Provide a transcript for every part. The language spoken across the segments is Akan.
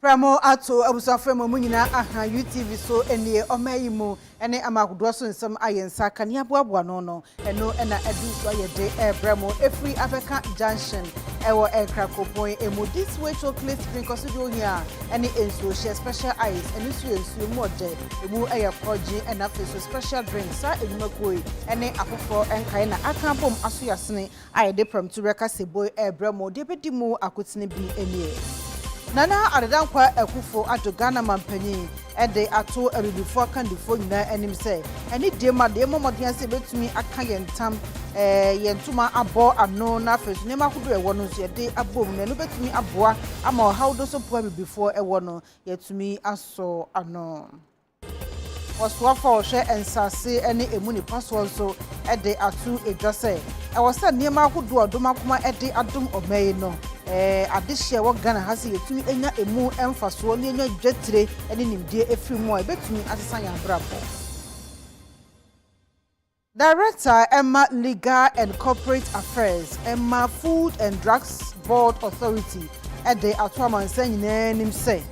Pramo ato abusafremo munyina aha UTV so enie omayimu ene amakudo so nsem ayensa kan yaboaboa no eno ena edu so ayede bramo efri Africa Junction ewo Ekrakopon emu this way chocolate drink osudo hia ene enso share special ice ene so enso mu ode emu eyekoji ena so special drink sa enumekoi ene afofo enkai na akampom aso yasene ayede pram to reka seboy bramo de bedimu akotene bi enie Nana Adutwumwaa ekufo Ghana mampanyi ede ato erudifo akandifo nyina anim se eni de momodien se betumi aka yentam yentuma abo ano na fesu ne makodo ewo no so yede abom na no betumi aboa ama ohawdo so poa before ewo no yetumi aso ano Oswafo ohwe ensase ene emu ni paso so ede atu edwase ewo se ne makodo odomakoma ede adom omayi no adihye wo Ghana hase yetumi enya emu emfaso ne enya dwetire ene nimdie efirimu a betumi asesa ya brabo Director Emma Legal and Corporate Affairs Emma Food and Drugs Board Authority ede atwama nsanyina nim se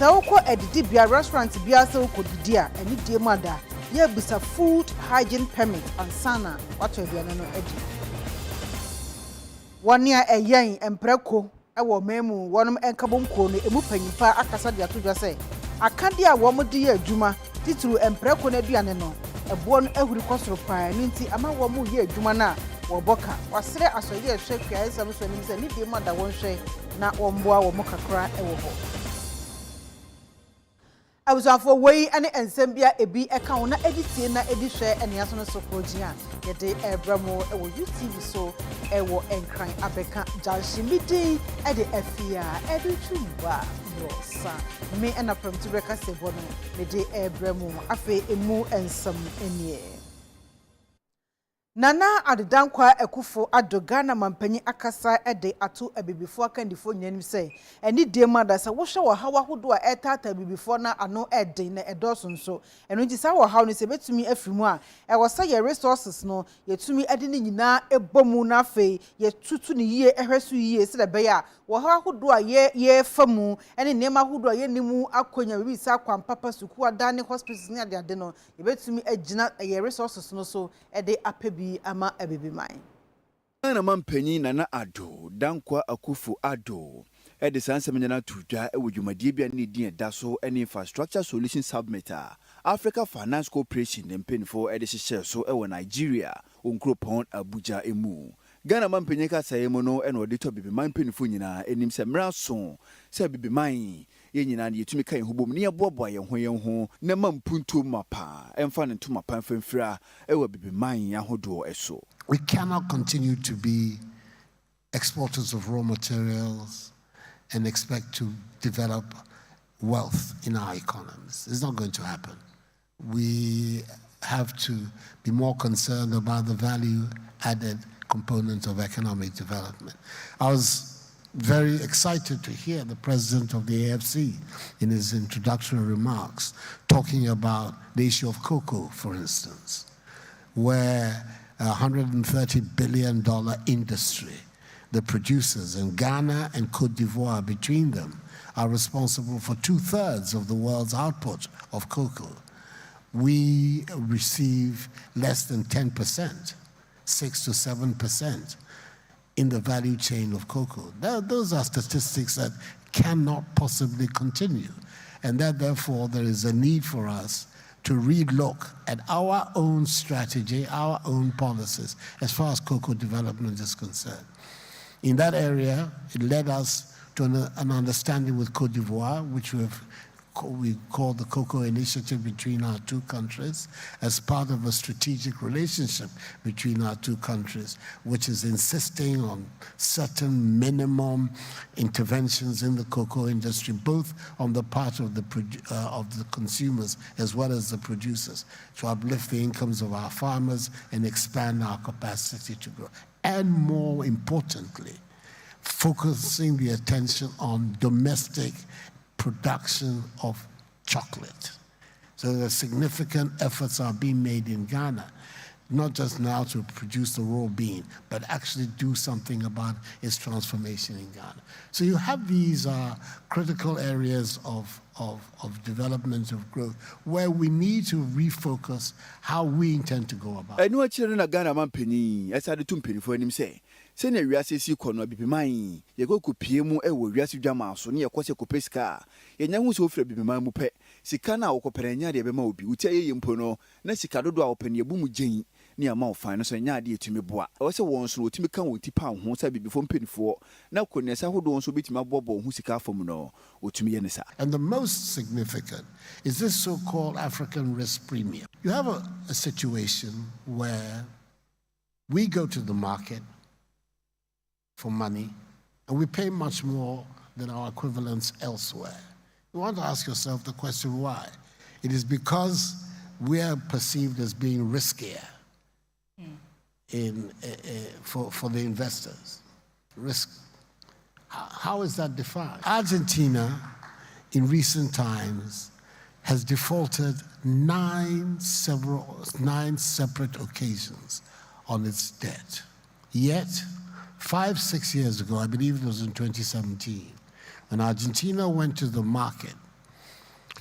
wokọ edidi bia restaurant bia se wokọ didi a eni die mada ye bisa food hygiene permit ansana wato bia no edi Wania eyen empreko ewo memu wonom enkabom ko no emu panyipa akasa de atodwa se akade a wo mode ye adwuma tituru empreko na aduane no ebo no ahuri kosoro paa nti ama wo mu ye adwuma na wo boka wasere asoye ehwe kwa esam so nim se ni de mada won hwe na wo mboa wo mokakra ewo ho Abusafo wei ane ensembia ebi eka wona editie na edihwe ene aso no sokrojia yede ebramo ewo UTV so ewo enkran abeka Junction Midday ede Afia Adutwumwaa Morosa me ena pram to reka sebono Midday ebramo afe emu ensam enie Nana Adutwumwaa ekufo Ghana mampanyi akasa ede ato abibifo akandifo nyanim se eni de mada sa wo hwe wo hawa hodo a etata abibifo na ano ede na edoso nso eno nti sa wo haw no se betumi afrimu a e sa ye resources no yetumi ade ni nyina ebomu na fe yetutu ni yie ehweso yie se de be ya wo hawa hodo a ye famu ene nema hodo a ye nimu akonya bibi sa kwampapa suku adane hospitals ni ade no ye betumi agina ye resources no so ede apebi ama abibiman Ghana mampanyi Nana Adutwumwaa Akufo ede sansemnyana tudwa ewo dwumadie bia ne din da so ene infrastructure solution summit Africa Finance Corporation mpenfo ede hyehyɛ so ewo Nigeria onkropon Abuja emu Ghana mampanyi ka sayemo no ene ode to bibiman mpenfo nyina enim se mraso se bibiman ye nyina ne yetumi kan hobom ne yeboaboa ye ho na mampunto mapa emfa ne ntoma pan famfira ewo bibiman ahodo eso We cannot continue to be exporters of raw materials and expect to develop wealth in our economies. It's not going to happen. We have to be more concerned about the value-added component of economic development. I was very excited to hear the president of the AFC in his introductory remarks talking about the issue of cocoa, for instance, where $130 billion industry, the producers in Ghana and Cote d'Ivoire between them are responsible for 2/3 of the world's output of cocoa. We receive less than 10%, 6 to 7% in the value chain of cocoa. Those are statistics that cannot possibly continue. And that therefore there is a need for us to relook at our own strategy, our own policies, as far as cocoa development is concerned. In that area, it led us to an understanding with Cote d'Ivoire, which we call the Cocoa Initiative between our two countries, as part of a strategic relationship between our two countries, which is insisting on certain minimum interventions in the cocoa industry, both on the part of the consumers as well as the producers, to uplift the incomes of our farmers and expand our capacity to grow. And more importantly, focusing the attention on domestic production of chocolate. So the significant efforts are being made in Ghana not just now to produce the raw bean, but actually do something about its transformation in Ghana. So you have these critical areas of development, of growth, where we need to refocus how we intend to go about it. I know a children of Ghana man penny, as I did to penny for him say. Send a reassess corner be mine. You go to PMO, a will reassess Jama, so near Quasi Copesca. A young so free be my mupe. Sicana or Coperania de Bemobi, which a yimpono, Nessicado open your boom Jane. Near mouth finance and yard to me bois. I was a once wrote to me come with £2 once I be before penny for. Now couldn't I would also beat my bobo who's a car from no or to me any side. And the most significant is this so-called African risk premium. You have a situation where we go to the market for money and we pay much more than our equivalents elsewhere. You want to ask yourself the question why? It is because we are perceived as being riskier for the investors. Risk. How is that defined? Argentina, in recent times, has defaulted 9 separate occasions on its debt. Yet, 5-6 years ago, I believe it was in 2017, when Argentina went to the market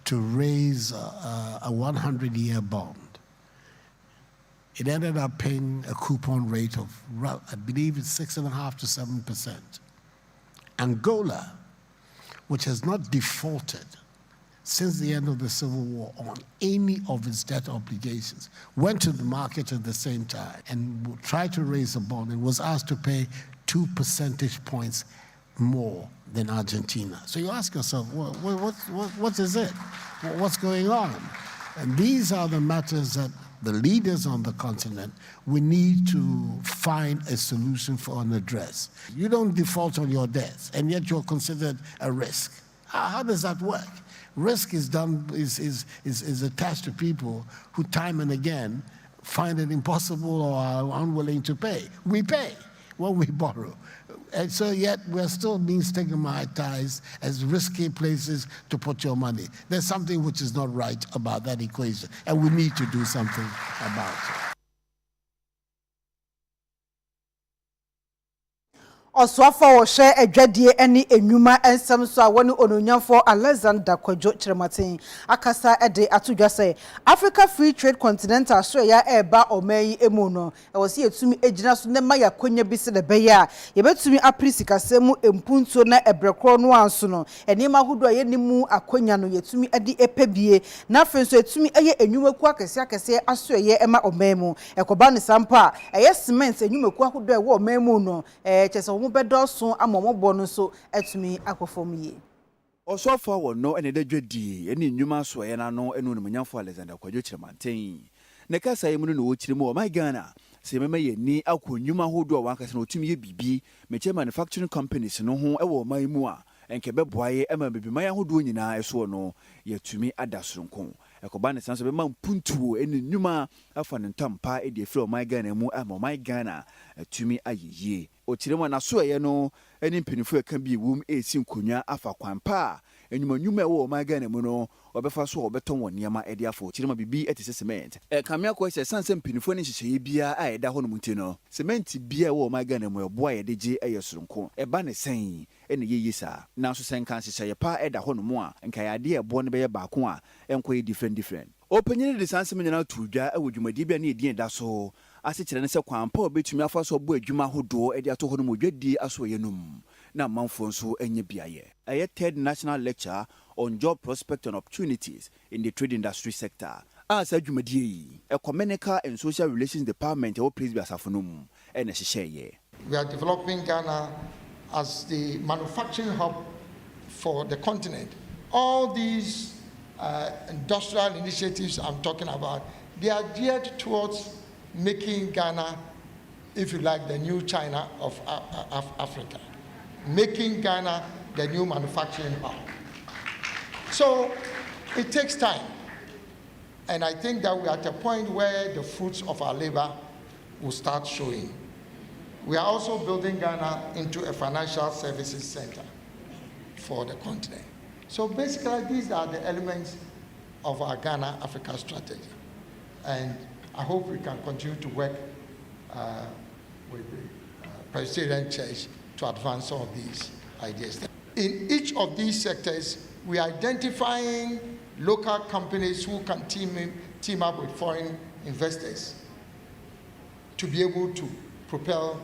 to raise a 100-year bond, it ended up paying a coupon rate of, I believe it's 6.5% to 7%. Angola, which has not defaulted since the end of the Civil War on any of its debt obligations, went to the market at the same time and tried to raise a bond and was asked to pay 2 percentage points more than Argentina. So you ask yourself, what is it? What's going on? And these are the matters that the leaders on the continent, we need to find a solution for and address. You don't default on your debts, and yet you're considered a risk. How does that work? Risk is attached to people who time and again find it impossible or are unwilling to pay. We pay when we borrow. And so yet we're still being stigmatized as risky places to put your money. There's something which is not right about that equation, and we need to do something about it. Oswafa wo hye adwadie ene enwuma ensem so a woni ononyafo Alexander Kwadwo Chirematin akasa ede atodwa se Africa Free Trade Continental so ya eba omayi emu no e wosi etumi ejina so ne ma yakonya bi se de be ya ye betumi aprisika semu empuntuo na ebrekro no anso no enima hodo a ye nimu akonya no yetumi ade epebie na afen so etumi eye enwumaku akese aso ye ema omamu ekoba ne sampa eye cement enwumaku ahodo e wo omamu no chese bedoso amomobo no so etumi akofom ye Osofo wo no ene de dwadi ene nnwuma so ye na no enu nyamfo Alexander Kwadwo Chirematin ne kasa ye mu no wo chiremu o my Ghana se mema ye ni akonnwuma hodo a wankase no otumi ye bibi meche manufacturing companies no ho e wo man mu a enke beboaye ema bibiman ahodo nyina eso no yetumi adasronko ekoba ne sanso be man puntuo ene nnwuma afa ne ntampa e de frɛ o my Ghana mu ama my Ghana atumi ayeye o chiremu na so ye no ene mpinifo aka bi wum esi nkonwa afa kwampa enwuma wo my Ghana mu no obefa so obeton won niama e de afo chiremu bibi etise cement kamia ko se sanse mpinifo ne hyehyeye bia a eda ho no munti no cement bia wo my Ghana mu eboa ye de je eyesronko eba ne sen ene yeye sa na so sen kan hyehyeye pa eda ho no mu a nka ya de ebo ne be ye baako a enko ye different openyere de sanse menyana tudwa e wodwumadi bia ne edin da so ase kire ne se kwampa obetumi afa so bo adwuma hodo e de ato ho no modwadi aso ye num na manfo nso enye biaye a third national lecture on job prospect and opportunities in the trade industry sector as adwumadi economical and social relations department e wo praise bi asafonum e na hyehyeye. We are developing Ghana as the manufacturing hub for the continent. All these industrial initiatives I'm talking about, they are geared towards making Ghana, if you like, the new China of Africa, making Ghana the new manufacturing hub. So it takes time, and I think that we're at a point where the fruits of our labor will start showing. We are also building Ghana into a financial services center for the continent. So basically, these are the elements of our Ghana-Africa strategy. And I hope we can continue to work with the Presbyterian Church to advance some of these ideas. In each of these sectors, we are identifying local companies who can team up with foreign investors to be able to propel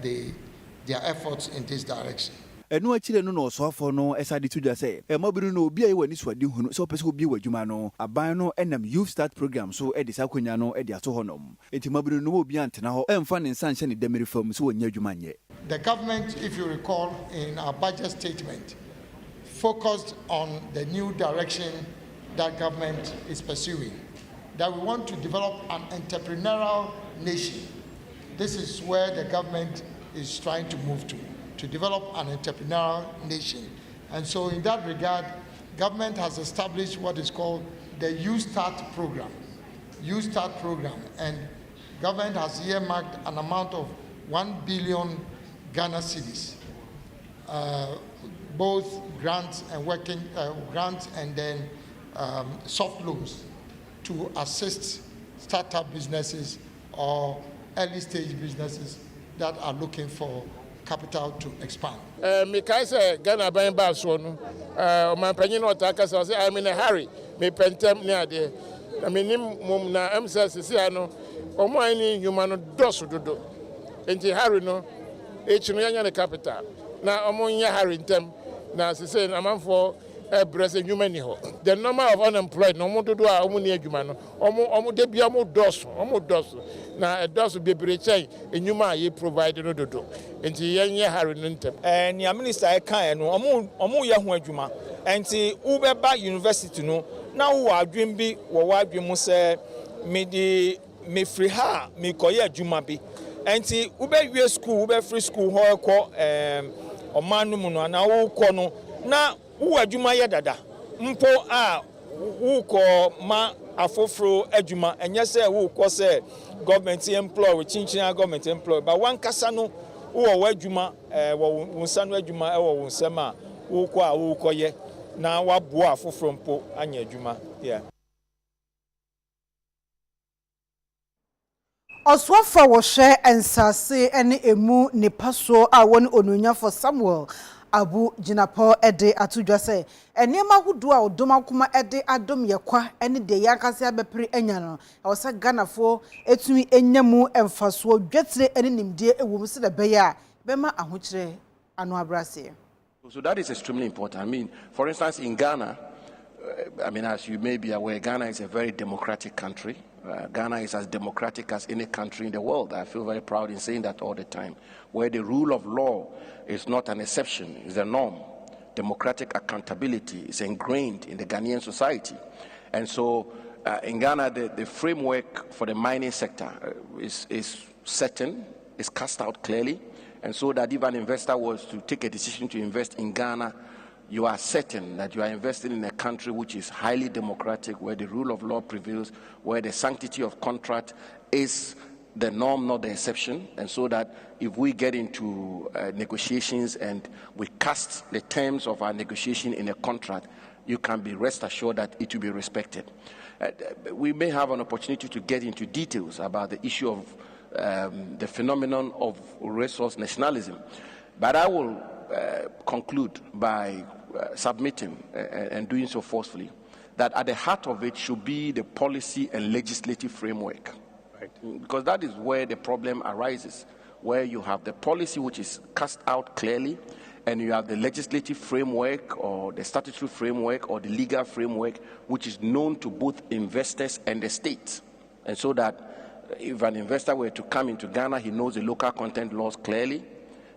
their efforts in this direction. Enu achire no no osofo no esade tudwa say e mabiri no obi ayi wani swadi hunu so pese obi wadwuma no aban no enam youth start program so e de sakonya no e de ato honom enti mabiri no obi antena ho emfa ne nsa nche ne demiri fam so wonya adwuma nye. The government, if you recall, in our budget statement focused on the new direction that government is pursuing, that we want to develop an entrepreneurial nation. This is where the government is trying to move to develop an entrepreneurial nation. And so in that regard, government has established what is called the Youth Start program. Youth Start program. And government has earmarked an amount of 1 billion Ghana cedis, both grants and grants and then soft loans to assist startup businesses or early stage businesses that are looking for capital to expand. Mikaisa Ghana buying back soon. My penny not say I'm in a hurry. Me pentem near there. I mean, Mumna MSS, or mine human dos do. Enti Harry no, H. capital. Now among ya Harry in them. Now, say, I'm for a breast human. The number of unemployed, no more to do our own human, almost de be almost dos. Now, a dos will be breaching, and you might provide no do. And the young Harry Nintem. And your minister, I can't, Omo Yahoo Juma, and the Uber University no. Now, our dream be, or what you must say, me free ha, me koya Juma be. And the Uber school, Uber free school, how call or Manumuno, and our corner. Now, who are Juma Yadada? Mpo a who call ma afofro ejuma, and yes, who call say government employee, changing government employee, but one Casano who are Juma, Wunsan Juma, or Wunsema, who call ye. Now, what boa from Po Anya Juma, yeah. Oswafa wo share ensase ene emu ne paso a woni onunya for Samuel Abu Jinapo ede atudwa se enema hudu a odoma kuma ede adom yakwa ene de yakase abepre enya no awsa ganafo etumi enyamu emfaso dwetire ene nimdie ewum se de beya bema ahokyere anu abrase. So that is extremely important. I mean, for instance, in Ghana, I mean, as you may be aware, Ghana is a very democratic country. Ghana is as democratic as any country in the world. I feel very proud in saying that all the time. Where the rule of law is not an exception, it's the norm. Democratic accountability is ingrained in the Ghanaian society. And so in Ghana, the framework for the mining sector is certain, is cast out clearly. And so that if an investor was to take a decision to invest in Ghana, you are certain that you are investing in a country which is highly democratic, where the rule of law prevails, where the sanctity of contract is the norm, not the exception. And so that if we get into negotiations and we cast the terms of our negotiation in a contract, you can be rest assured that it will be respected. We may have an opportunity to get into details about the issue of the phenomenon of resource nationalism. But I will conclude by submitting and doing so forcefully that at the heart of it should be the policy and legislative framework, right? Because that is where the problem arises, where you have the policy which is cast out clearly, and you have the legislative framework or the statutory framework or the legal framework which is known to both investors and the state. And so that if an investor were to come into Ghana, he knows the local content laws clearly.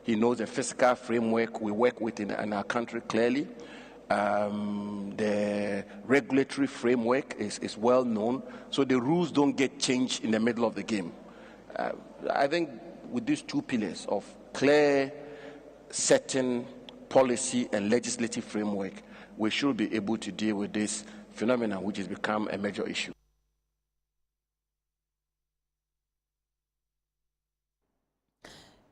He knows the fiscal framework we work with in our country clearly. The regulatory framework is well known, so the rules don't get changed in the middle of the game. I think with these two pillars of clear, certain policy and legislative framework, we should be able to deal with this phenomenon which has become a major issue.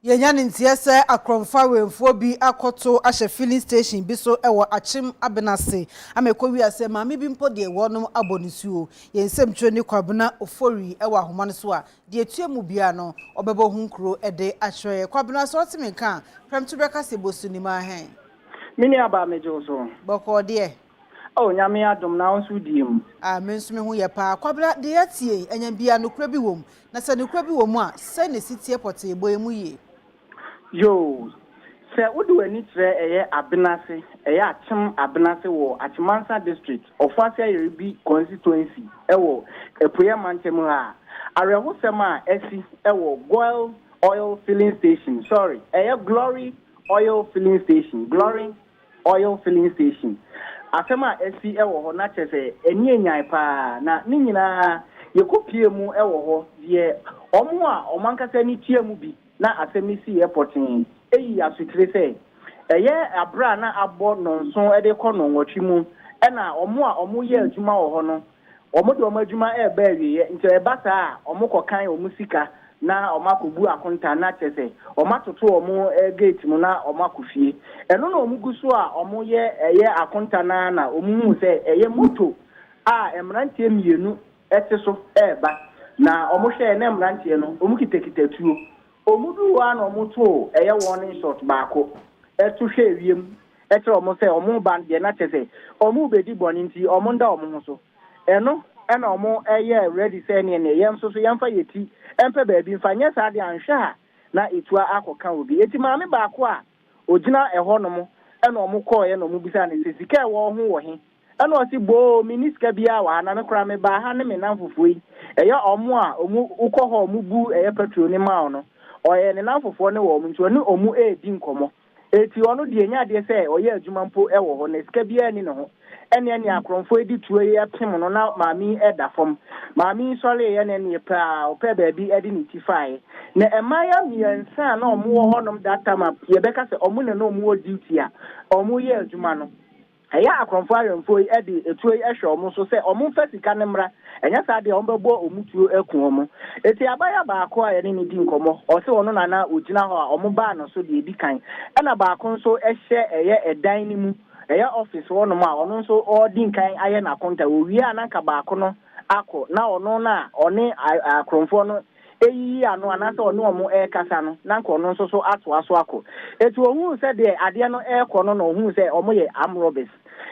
Yenyan ntiese akromfa wemfo bi akoto ahye filling station bi so ewo achim abenase amekọ wi ase maami bi mpo de wonom abonisuo yensem twoni kwabena ofori ewo ahoma no so a de etuemu bia no obebo hunkro ede ahwe kwabena so otimenka premtu breka se bosuni ma hen mini aba mejo so boko de oh nyame adom na onsu diem mensu me hu ye pa kwabena de yatie enyan bia no kura bi wom na se no kura bi wom a se ne sitie pote ebo emu ye yo se udu ani tre eye abenase eye achim abenase wo Achimansa district of Afia Yerebi constituency ewo epuya mantem ha areho sema esi ewo Goil oil filling station eye Glory oil filling station asema esi ewo ho na chese eni enyan pa na ni nyina yekopie mu ewo ho ye omo a omankasa ni tiemu bi na asemisi airportin eyi asutire se eye abra na abo nonso ede kọ no nwotwi mu na omo a omo ye adwuma wo ho no omo de omo adwuma ba awie nti eba saa omo kokan omo sika na omo akobu akonta na chese omo atoto omo gate mu na omo akofie eno na omo guso a omo ye eye akonta na omo hu se eye moto a emrantie mienu eteso eba na omo hwe na emrantie no omo kitekitetuo omudu wa no muto eye warning shot baako etu hwe wiem etre omo se omo ban de na chese omo bedi boni nti omo nda omo ho so eno na omo eye ready say ne yem so yemfa yeti empe baabi mfanye sa de anhwe ha na etua akoka obi eti maame baako a ogina eho no mo ena omo call ye no mo bisa ne sika ewo ho wo he ena osi bo miniska bia wa na me kra me ba ha ne me namfofoi eye omo a omo ukoho omo bu eye petrol ni ma no oye ne namfofo ne wo nti oni omu edi nkomo eti ono de enya de se oye adwuma mpo ewo ho na sika bia ni ne ho ene akromfo edi tuo ye pem no na maami eda fom maami sole ye ne pa ope baabi edi ni tifai na emaya miensa na omo wo honom data map ye beka se omo ne no omo duty a omo ye adwuma no aya akromfo aremfo edi etuo ehwe omo so se omo fasika ne mra enya sa de omo bebo omutuo eku omo eti abaya baako a ye ne di nkomo o se ono na ogina ho a omo ba no so de edi kan na baako nso ehye eye edan ni mu eye office wono ma ono nso odi nkan aye na konta owie ananka baako no akọ na ono na one akromfo no eyi anu anase ono omo kasa no na nka ono nso so aso akọ eti ohun se de ade no ekọ no no ohun se omo ye amrobes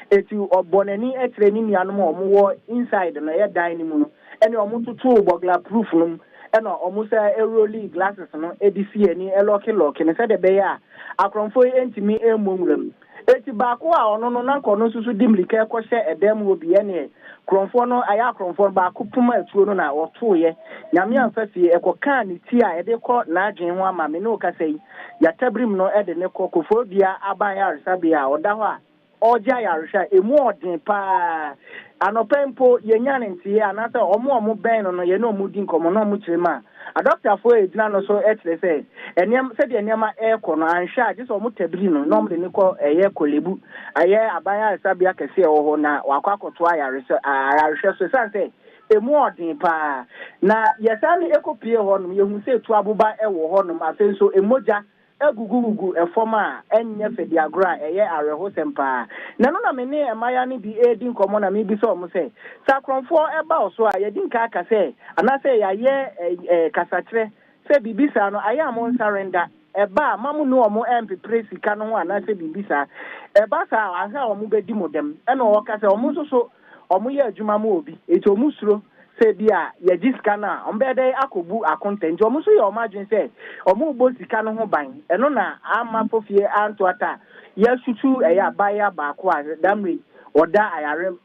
eti obonani etre ni nuanom omo wo inside no ye dan ni mu no ene omo tutu bogla proof no ena omo se eroli glasses no edisi ani eloki ne se de be ya akromfo entimi emomram eti baako a ono no na nka no susu dimlike ekọhye edem obi ene kromfo no aya kromfo baako puma atuo no na oto ye nyame amfafie ekoka ne ti a ede kọ na adwen ho ama me no kasai ya tabrim no ede ne kokofo bia aban ya resabia oda ho a oja ya resha emu odin pa anopempo yenyane ntie anata omo ben no ye no mu din komo no mu kirema a doctor for ejina no so etre say enyam se de enyama eko no anhwa je so omo tabiri no no de ne ko eye kolebu aye abanya sabia kese e ho na wakwakoto ayarehwe so say emu odin pa na yesani ekopie ho no yehu se tu abuba ewo ho no afen so emoja egugugugu efoma enye fedi agora eye areho sempa na no na me ne emaya ni bi edi nkomo na me bi so mo se sakronfo eba oso a yedi nka aka se anase ya ye kasachre se bibisa no aya mo surrender eba mamu no omo MP presika no ho anase bibisa eba sa aha omo bedi modem ena o kase omo so omo ye adwuma mo obi eti omo suro se bia ye jiska na ombede akobu akontent omo so ye omo adwen se omo bo sika no ho ban eno na ama fofie anto ata ye sutu eya baya baako a damri oda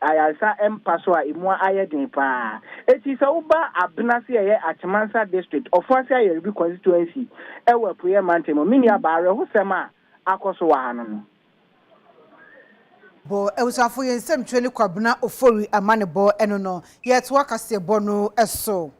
ayaresa empaso a emu ayeden pa eti se uba abnase ye Achimansa district of Afia Yerebi constituency ewe puye mantemo mini abare ho sema akoso wa hanu no bo ewusafo yensem twene kwabena ofori amane bo eno no yet wakase bo no eso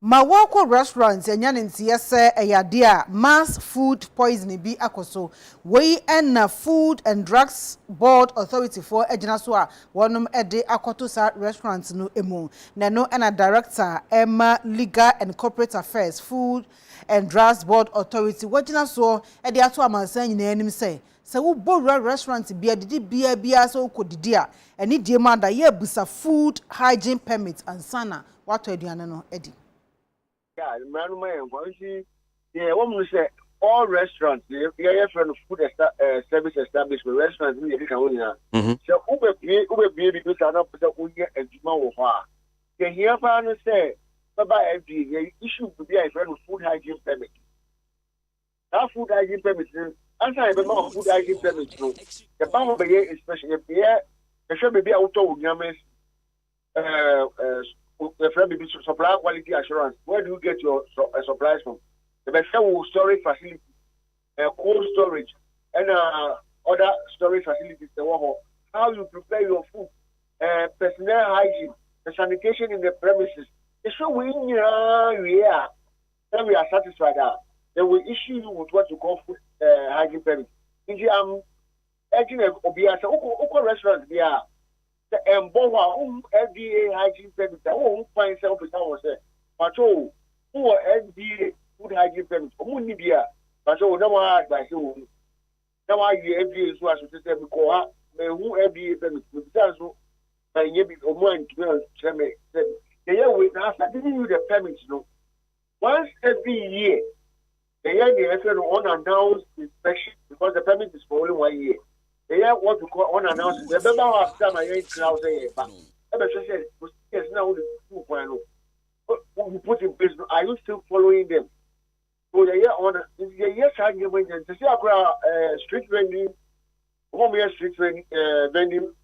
Ma wako restaurants enya ntiye se eyade a mass food poisoning bi akoso we na Food and Drugs Board Authority for ejina so a wonum ede akoto sa restaurants no emu na no na director Emma Legal and Corporate Affairs Food and Drugs Board Authority wajina so ede ato amansan nyina anim se wo borra restaurant bia didi bia so kodidi a eni die manda ye busa food hygiene permit ansana wato aduane no edi. Yeah, woman say all restaurants, yeah, from food service establishment, restaurants, you can only have. So, Ube because I don't put up with a Juma. You hear, I say, Baba FD, issue to be a friend of food hygiene permit. That food hygiene permit, as I remember, food hygiene permit, the bank of the year, especially if the show may be out of Yamas. The friend be supply quality assurance. Where do you get your supplies from? The best storage facility, cold storage, and other storage facilities. How you prepare your food, personnel hygiene, the sanitation in the premises. So we are satisfied. Then we issue you with what you call food hygiene permit. I'm urging Obiasa, Oko restaurants, they are. And FDA hygiene permit, I won't find self as I was saying. But who FDA food hygiene permit? Munibia, but no one advice. Now I FDA is what I should say because who FDA permit, because I give it a moment to me. The year we after giving you the permits, no. Once every year, the year they have unannounced inspection because the permit is for only 1 year. They have what we call unannounced. The member of time I ain't crowd there, but yes, now the 2.0. We put in place. Are you still following them? So the year on the year argument to see a street vending, home year street vending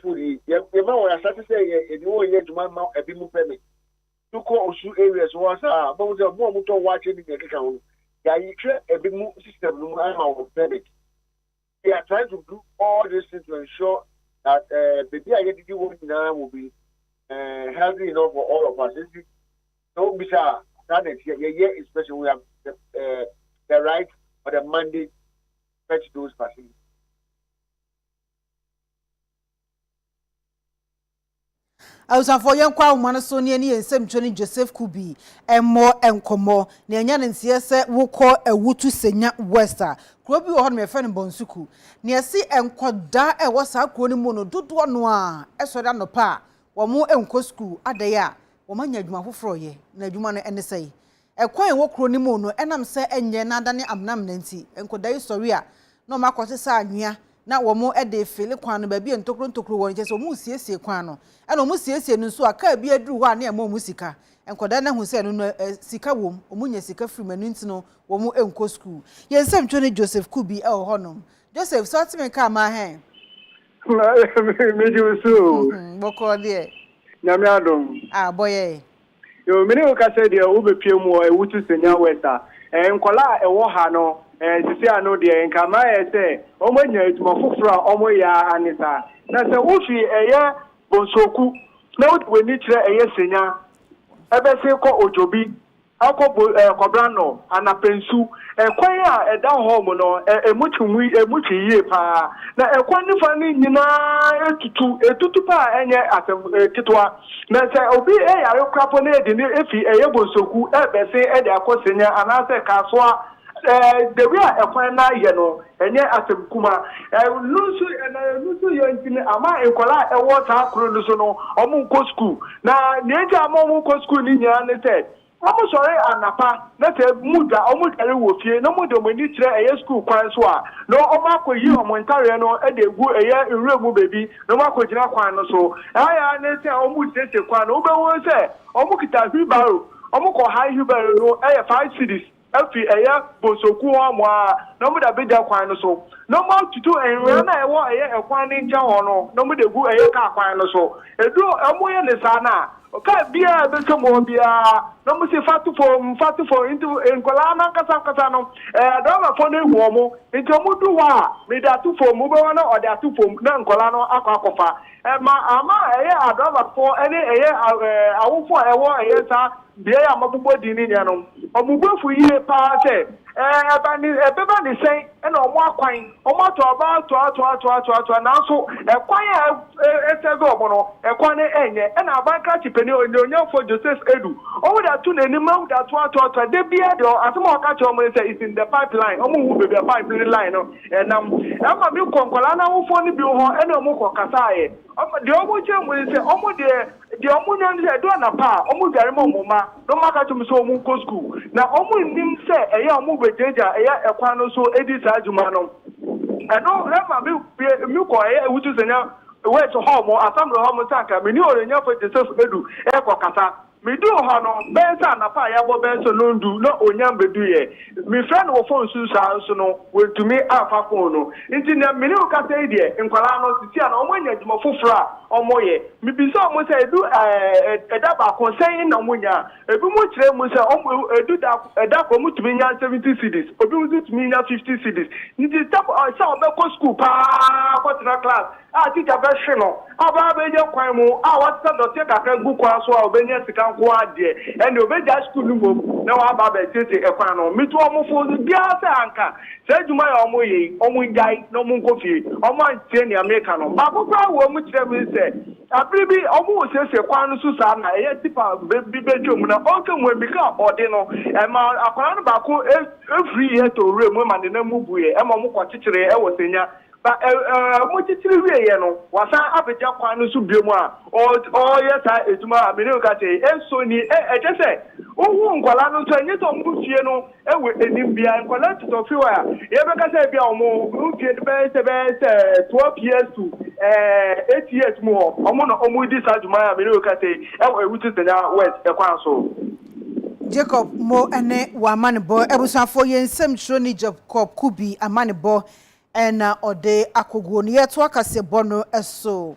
food. The man was started saying, if you want to man a bit more permit. To call areas was but the more motor watching in the account. Yeah, you create a bit more system, no matter permit. They are trying to do all this things to ensure that the identity now will be healthy enough for all of us. So, Mr. Senate, especially we have the right or the mandate to fetch those facilities. I was for young Kwa Manasonian and Sam Johnny Joseph Kubi and more and Como, Nyan and Siasa will call a Wutu Senya Wester. Krobi or me friend Bonsuku. Near see and Quada a was our Quonimono, do one noir, a soda no pa, or more and Coscu, at the ya, or Manya Froye, Najumana and say. A quiet walk Cronimono, and I'm say and Yanadani Amnam Nancy, and Koday Soria, no Macotesa. Na wo mo ede fele kwano ba bi ntokro won kese o mu siesie kwano ana o mu siesie no so aka bi aduru ho a na mo musika enkoda na hu se no sika wom o mu nya sika firi manu ntino wo mu enko school yensem twone Joseph Kubi e ho honom Joseph so atime ka ma hen me jusu boko de nyame adom boye yo me ne o ka se de o be pie mu e wutu senya weta enkola e wo ha no sisi ano de nkama ye omonya etuma foforo omo ya anisa na se wofi eye bonsoku na wo ni kire eye senya ebe se ko ojobi akọ kobrano anapensu kwan a eda home no emuchi yie pa na ekwan nifa ni nyina etutu pa enye atem kitwa na se obi yare krapo na edi ni efi eye bonsoku ebe se ede akosenya anase kasoa the way ekwan na ye no enye atem kuma nusu yentini ama enkola ewo ta akro nusu no omu nko school na neja ama omu nko school ni nya ne se omu sore anapa na se muda omu tare wo fie no muda mo ni kire eye school kwan so a no omu akoyi omu ntare no e de gu eye nremu bebi no omu akogina kwan no so aya ne se omu tete kwan no be wo se omu kita hibaro omu ko high hibaro no eye 5 cities afi eye bosoku amwa no mu da be ja kwan no so no ma tutu enwe na ewo eye ekwan ni nja ho no no mu de gu eye ka kwan no so edu emo ye ne sa na ka bia be so mo bia no mu se fatu for into enkola na kasa no do ma fo na ehu omo nti omu du wa me da tu for mu be wa na o da tu for na enkola no akwa ama eye adova for any eye awufo ewo eye sa bia ya mabubo di ni nya no omubofu yie pa se ebeba ni sei na omo akwan omo to aba to na so ekwan etego omo no ekwan enye na abanka chipeni onyafo Joseph Edu omo da tu nani ma da to de bia de asemo ka che omo say is in the pipeline omo hu be pipeline line no enam ama mi konkola na wofo ni bi ho na omo kokasa ye de omo che mo say omo de omo nyan say do na pa omo gare mo ma no maka tum so omo ko school na omo nim say eya omo bejeja eya ekwan no so edi sa adwuma no eno rema mi ko eya wutu senya we to home asamro home tanka mi ni orenya for Joseph Edu e ko kasa mi do ho no bensa na pa ya bo benso no ndu no onyam bedu ye mi friend wo phone su sa so no we to me afa phone no nti na mi ni o kasa ide nkwala no sisi na omo nya djuma fofura omo ye mi bi so omo say edu eda ba ko say na omo nya ebi mo kire mo say omo edu da ko mo tumi nya 70 cedis obi mo tumi nya 50 cedis nti tap say obe ko school pa ko tra class teacher be shino aba be je kwan mu what stand do take aka gu kwa so obenya sika nko ade and obeja school mu na wa ba be tete ekwan no mitu omo fo bia se anka se djuma ya omo yi omo njai no mu nkofie omo antie ni America no ba ko kwa wo mu kire mi se abribi omo se kwan no su sa na eye tipa bi bedwom na onke mu ebika ode no ma akwan no ba ko every year to re mu ma de na mu buye e ma mu ko kikire e wo senya mo titiri wiye no wasa abeja kwan no so biemu a o yesa ejuma amene o ka sei enso ni ejese ohu nkwala no so enye to mu fie no ewe enim bia nkwala to fi wa ye be ka sei bia omo fie de be 12 years to 8 years mo omo no omo di sa juma amene o ka sei ewe wutu tenya west ekwan so Jacob mo ene wa manebo ebusafo yensem chiro ni Jacob Kubi amanebo ena ode akogwo ne yeto akase bono eso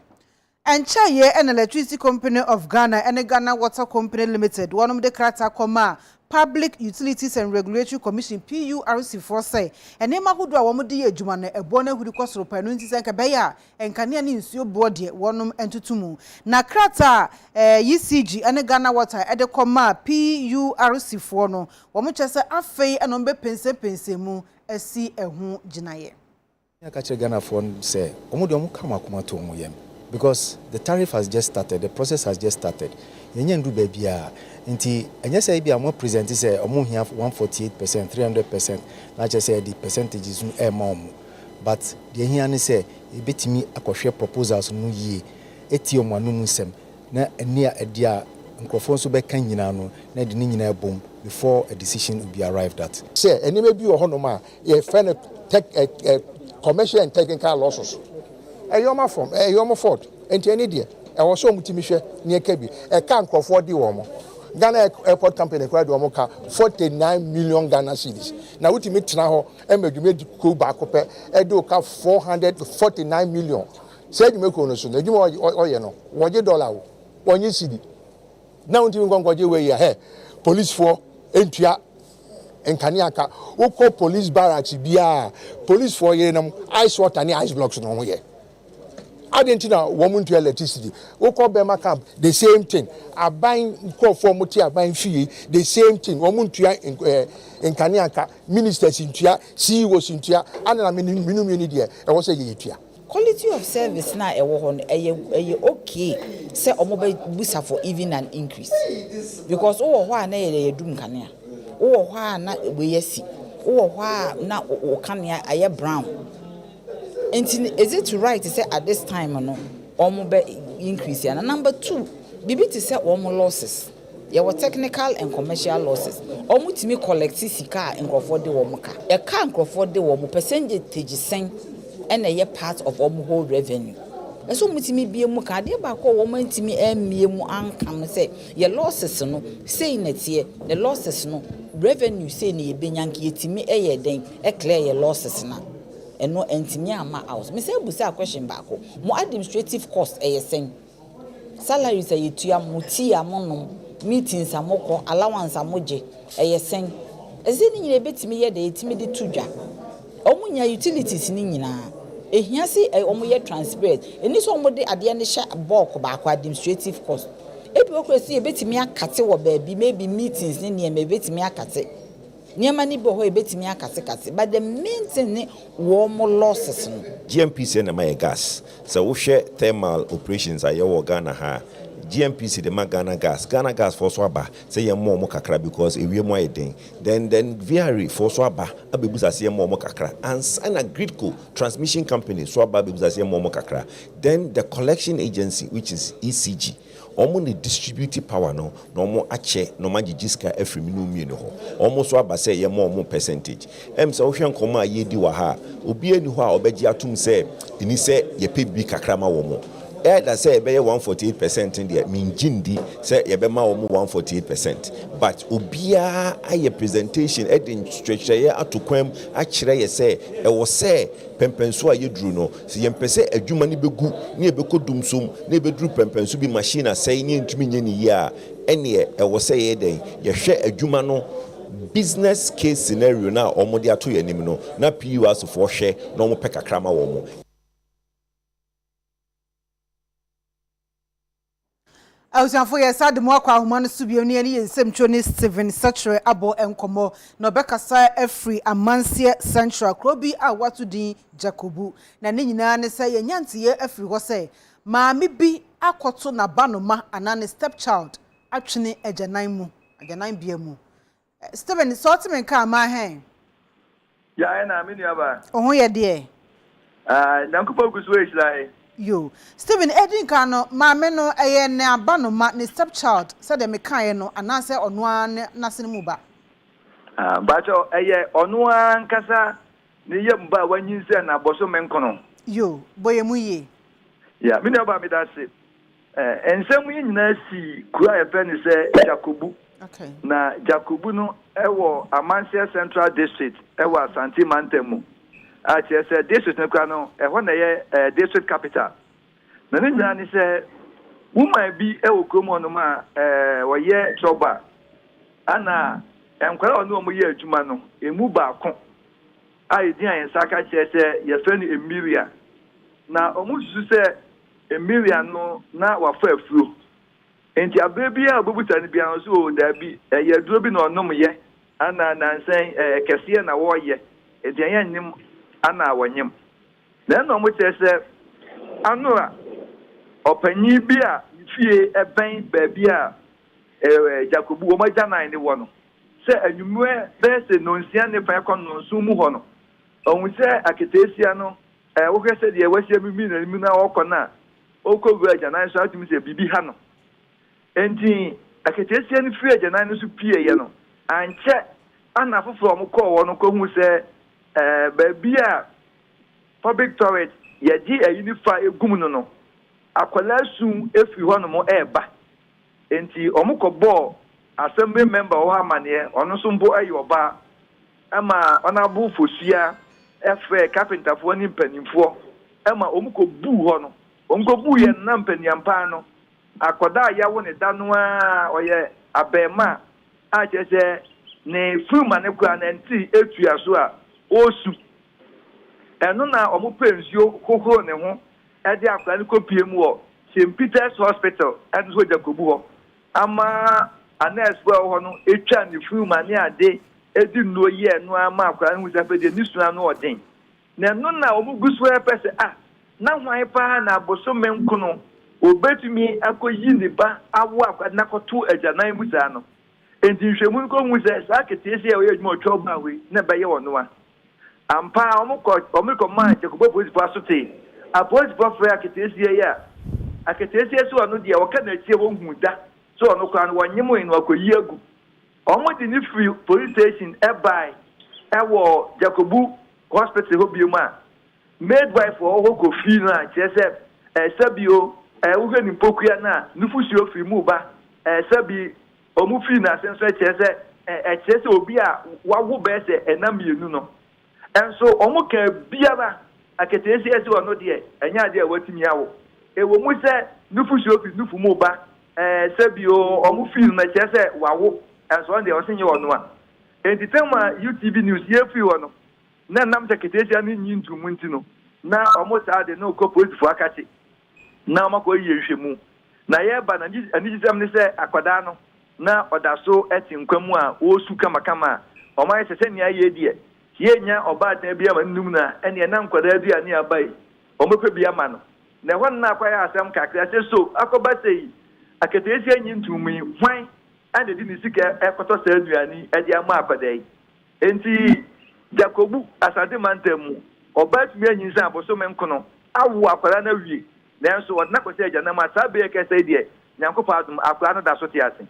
encha ye en Electricity Company of Ghana and Ghana Water Company Limited one of the krata koma Public Utilities and Regulatory Commission PURC for say enema hudu a womde ye adwuma na ebo na hudi kwosoro pa no ntise nka beya enkane ne nsuo boode wonom entutumu na krata ECG and Ghana Water ede koma PURC for no womo chese afei enombe pense mu asi ehu ginaye Catch Ghana for say, because the tariff has just started, the process has just started. Yenyen do baby nti enye say bia mo present say omo hia 148%, 300%, na just say the percentages no e ma omo. But the hia ne say e betimi akohwe proposals no yie eti omo anu nsem na eni a edi a nkrofo so be kan nyina no na de ni nyina bom before a decision will be arrived at. Say eni me bi wo hono ma ye friend commercial and technical losses. Eyoma from eyoma fort enti eni de e wo so mutimi hwe ne eka bi e ka nkrofo di wo mo Ghana Airport Company kwa de wo mo ka 49 million Ghana cedis na wutimi tena ho emadwume di ko ba ko pe e de ka 449 million say dwume ko no so na dwume oye no woje dollar wo wonye cedi na wutimi ngongoje we ya police for entua enkaniaka woko police barracks bia police for yenam ice water ni ice blocks no ho ye adentina womuntu electricity woko bema camp the same thing aban ko for muti aban fie the same thing womuntu enkaniaka ministers intua CEOs intua ana minimum ni de e wo say yetua quality of service na e wo ho no eye okay say omo be busa for even an increase because wo ho na ye dum kanea wo ho na we yesi wo ho na o kanea aye brown. Is it right to say at this time no omo be increase and number 2 bibi to say omo losses there were technical and commercial losses omo timi collect sika nkrofo de omo ka e ka nkrofo de omo percentage sen and a part of omo whole revenue eso mutimi bie mu ka de ba ko wo mantimi emie mu ankam say ye losses no say na tie the losses no revenue say na ye benyanke yetimi eye den e clear ye losses na eno entimi ama out me say busa question ba ko mo administrative cost eye sen salaries eye tua muti amono meetings amoko allowance amoje eye sen ezi ni nyire betimi ye de yetimi de tudwa omunya utilities ni nyina ehia si omuye transparent eni so omode ade ne hye bulk ba ko administrative cost ebi okwesi ebetimi akate wo baabi maybe meetings ni ne ebetimi akate niema ni bo ho ebetimi akate but the main thing ne wo mo losses no GMPC na my gas so wo hye thermal operations aye wo Ghana ha GMPC the Ghana gas for so aba say ye mo kakra because ewie mo ayeden then VRE for so aba abebusa say mo kakra and sign a gridco transmission company so aba abebusa say mo kakra then the collection agency which is ECG omo ne distribute power no omo ache no magijiska every minute no ho omo so aba say ye mo percentage say wo hwen koma ye di wa ha obi ani ho a obegi atum say ini say ye pe bi kakra ma wo mo that say be 148% in there mean jindi say ye be ma wo 148% but obia aye presentation edin structure ye atokwam a kire ye say e wo say pempenso a ye duru no si ye mpese adwuma ni begu ni e bekodum som ni e beduru pempenso bi machine asai ni ntumi nye ni ye a ene e wo say ye den ye hwe adwuma no business case scenario na omode ato ye nim no na PUS for hwe na omo pekakra ma wo mo. Awusanfo ye sad mo akwa ahoma no subio ne ye nsemtwo ne Steven Secretary abo enkomo no bekasa afri amansie central krobi a watudin Jacobu na ne nyina ne say ye nyantiye afri ho say maami bi akoto na banoma anane stepchild atwene agyanan bia mu Steven sortment ka ma hen ya na me nuaba ohun ye de nankupo gusu e hilai yo Steven Edin Kano maame no eye ne abanoma ne stepchild said de mekae no anase ono an nasene mu ba bacho eye ono an kasa ne yemba wanyinse na boso menkono yo boye mu ye ya me nuaba me da se ensem nyina si kura ye pe ni se Jacobu okay na Jacobu no ewo Amansia Central District ewo Asante Mantemu a chese district no kwa no ho na ye district capital na ne nyina ni se woman bi ewo kromo no ma wo ye troba ana enkwara ono omo ye adwuma no emu ba ko a edin ayen saka chese ye fe ni Emilia na omu susu se Emilia no na wafa afuro enti abebi a obubuta ni bia no so da bi ye duro bi na onom ye ana nansen kese na wo ye enti ayen nim ana wanyem na no mo chese anura opanyi bi a fie eben baabi a Jacobu wo magya nan ni wo no se anwumwe be se nonsia ne fa kon no so mu ho no ohun se aketesia no wo hwese de wasia mi na mi na wo na okogu agya nan so atumi se bibi ha no enti aketesia ne fie agya nan no so pie ye no anche ana foforo mo ko wo no ko hu se baabi a public toilet ye gi ayinifa egum no akwala sun efi ho no mo eba enti omukobo assembly member o amane ono so mbo ayoba ama onabu fosia efe carpenter fo ni mpanimfo ama omukobu ho no omukobu ye na mpaniampa no akoda yawo ne dano a oye abema a chese ne fuma ne kwa na nti etua so a osu eno na omu pensio kokoro ne ho e de akwa ne kopie mu o St. Peter's Hospital and so Jacobu ho ama anes bo ho no etwa ne fuma ne ade edi no ye no ama akwa ne huza pe de nisuna no odin na eno na omu gusu e pese na hwan pa na boso menkono obetumi akoyi ne ba awo akwa na koto agyanan buza no enti hwemu ko hu se sa ketesi e we adwuma otwa ba we na be ye wono a ampa omukọ man Jacobu police pasote a police for aketesi ya aketesi so ono de wo ka na tie wo hu da so ono kwa no wonyemo inu akoyi agu omudi ni free police station e by e wo Jacobu hospital ho biemu a midwife wo ko fi na chese sabio wohwe ni pokuya na nufusuo firi mu ba sabi omu firi na senso chese chese obi a wawo be se enam yenu no enso omu ka biara aketesi esi ono de enya de watimi awo ewo mu se nufusuo firi nufu mu ba sabio omu firi na chese wawo enso on de osinye ono a entitema UTV news ye firi ono na nam seketesi ani nyintu munti no na omu sa de no ko police fo akati na ọmako yi ehwemu na ye ba na anijisam ne se akwada no na odaso eti nkwamu a osu kama ọmanye sese nia ye die ye nya oba dan bia ma nnum na ene na nkwada bia ni abai ọmọkwe bia ma no na hon na akwaya asem kakra se so akoba sei aketesi anyi ntumi hwan ande di ni sika ekoto sa aduani edi ama akwada yi enti Jacobu asante mantemu oba tumi anyi nsa aboso menkono awu akwada na wie nanso wadna kwese agya na ma sabe kese die nyankopa adum akwa no da so tiase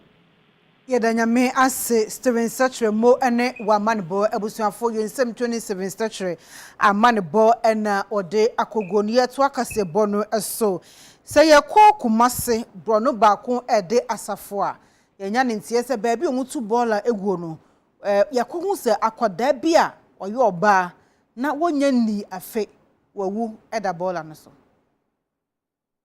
Yedanyame ase Steven Statre mo ene wa manbo ebusuafo yensem 27 Statre amanbo ena ode akogoni yeto akase bono eso se yekọ kumase brono baako ede asafo a yenya ne ntie se baabi omutu bola eguo no yekọ hu se akoda bia oye oba na wonya ni afe wawu eda bola no so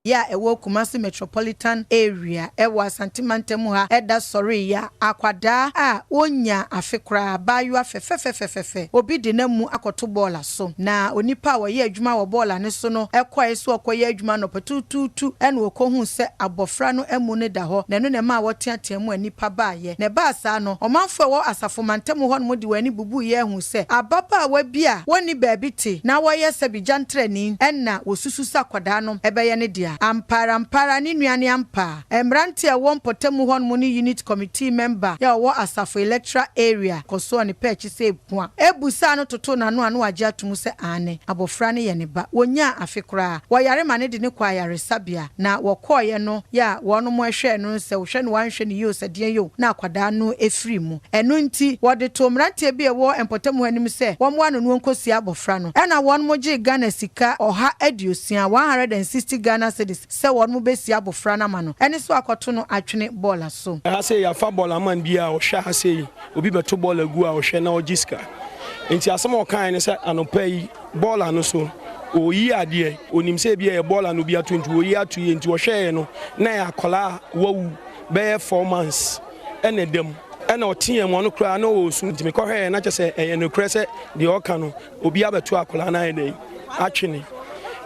ya ewo Kumasi metropolitan area ewa santimantemu ha eda sorry ya akwada a onya afekra bayo afefefefefe obi de namu akoto bola so na onipa wo ye adwuma wo bola ne so no ekwa eso okoye adwuma no petututu ene okohu se abofra no emu ne da ho na no ne ma woteatemu anipa baaye ne ba sa no omanfo wo asafomantemu ho no de wani bubu ye hu se ababa wa bia woni baabi te na wo ye se bijantrani enna wosusu sa akwada no ebeye ne dia ampara ni nuane ampa emrante a won potemu hon mu ni unit committee member ya wo asafo electoral area koso ne pechi se epua ebusa no toto na no anu agye atum se ane abofra ne ye ne ba wonya afekora wo yare ma ne de ne kwa yare sabia na wo koye no ya wono mo ehwe no se wo hwe no wanhwe ne yo sedie yo na akwada no efiri mu eno nti wo de to mrante bi e wo empotemu hanim se wo mo anu no nkosi abofra no ena won mo gye Ghana sika oha adiosia 160 Ghana cedis se won mo besi abofra na ma no ene so akoto no atwene bola so ha se ya fa bola man bia o hwa ha se obi beto bola gu a o hwe na o giska enti asem o kan ne se anopai bola no so o yi ade onim se bia e bola no bia 20 o yi atu ye enti o hwe no na ya kola wawu be 4 months ene dem ena otie mo no kra na o su enti me ko hwe na chese eye no kra se de o ka no obi abeto akola na ene atwene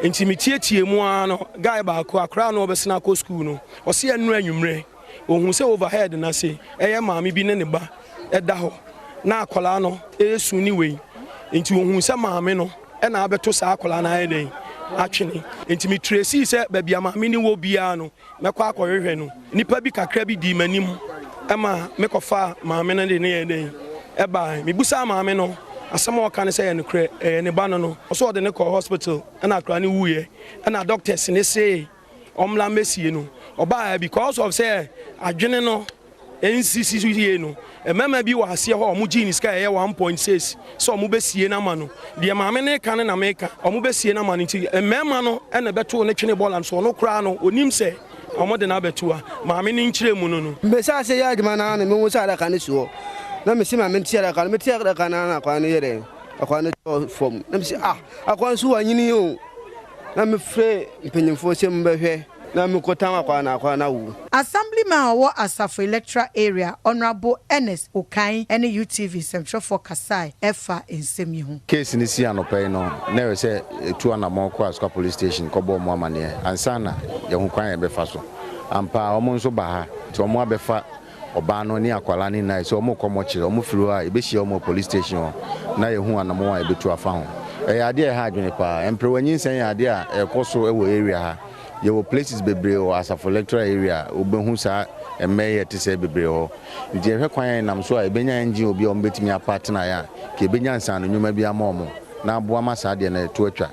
enti mitietie mu ano guy ba ko akra no obesina ko school no o se enu anwumre ohun se overhead na se eye maami bi ne ne ba eda ho na akola no esu ni we enti ohun se maami no e na abeto sa akola na eden atwene enti mi tracy se babia maami ni wo bia no mekọ akohwehwe no nipa bi kakra bi di manim ema mekofa maami na de ne eden e ba mi busa maami no asama kan say ya nukre ne ba no so de ne call hospital na akra ne wuye na doctors ne say omla mesie no oba because of say adwene no NCC no mama bi wa se ho omu gene sky 1.6 so omu besie na ma no de maame ne kan na meka omu besie na ma no nti mama no na beto ne twene ball and so no kra no onim se omu de na beto a maame ne nkire mu no no mbesa se ya adwuma na me mu sa da kan so na me sima men tiara kan me tiara kan na kwa ne yere akwa ne form na me si akwa nso wanyini o na me fre mpenyimfo se mbehwe na me kotan akwa na wu Assemblyman wo asafo electoral area honorable Ernest Okan ene UTV Central for Kasai efa ensemi hu case ni si anopai no na we se etu anamon kwa Asukwa police station ko bo mo amane ansana ye hu kwan ye befa so ampa omo nso ba ha ti omo abefa oba no ni akwala ni na so omo komo kire omo firu a ebehia omo police station na ye hu anamon a ebetu afa ho ade ha adwene pa emprewanyin sen ade a ekoso ewo area ha ye wo places bebre o asafo electoral area obehu sa emeye te se bebre ho nti ehwe kwan nam so a ebenya nji obi o mbetimi apartner ya ke ebenya nsan no nyuma bi ama omo na aboa masa ade na etu atwa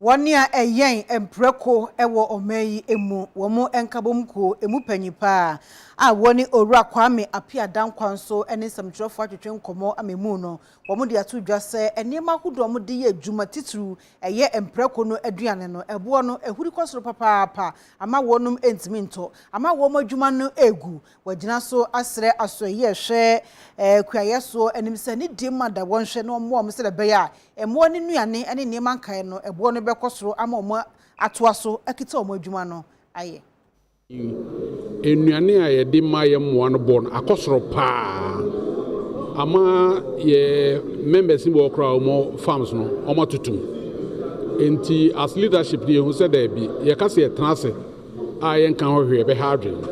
Wania eyen empreko ewo omeyi emu womo enkabomko emu panyipa a woni owura Kwame Afia dankwanso ene samtrofo atwetwe nkomo amemu no womo de ato dwase enema hodo mo de ye adwuma titru eye empreko no aduane no ebo no ehuri kwosoro papa ama wonum entimi nto ama womo adwuma no egu wagina so asre aso ye hwe kuaye so enim se ni de mada wonhwe no mo mo se de be ya emo ni nuane ene nema nkae no ebo no bekosoro ama omo atoaso akita omo adwuma no aye enuane a yɛde ma yɛ mmoa no bɔ no akɔsoro paa ama yɛ members ni wɔ kora ɔmo farms no ɔmo atutum enti as leadership ni yɛhu sɛ daabi yɛka sɛ yɛtena ase a yɛnka ho hwee bɛha adwene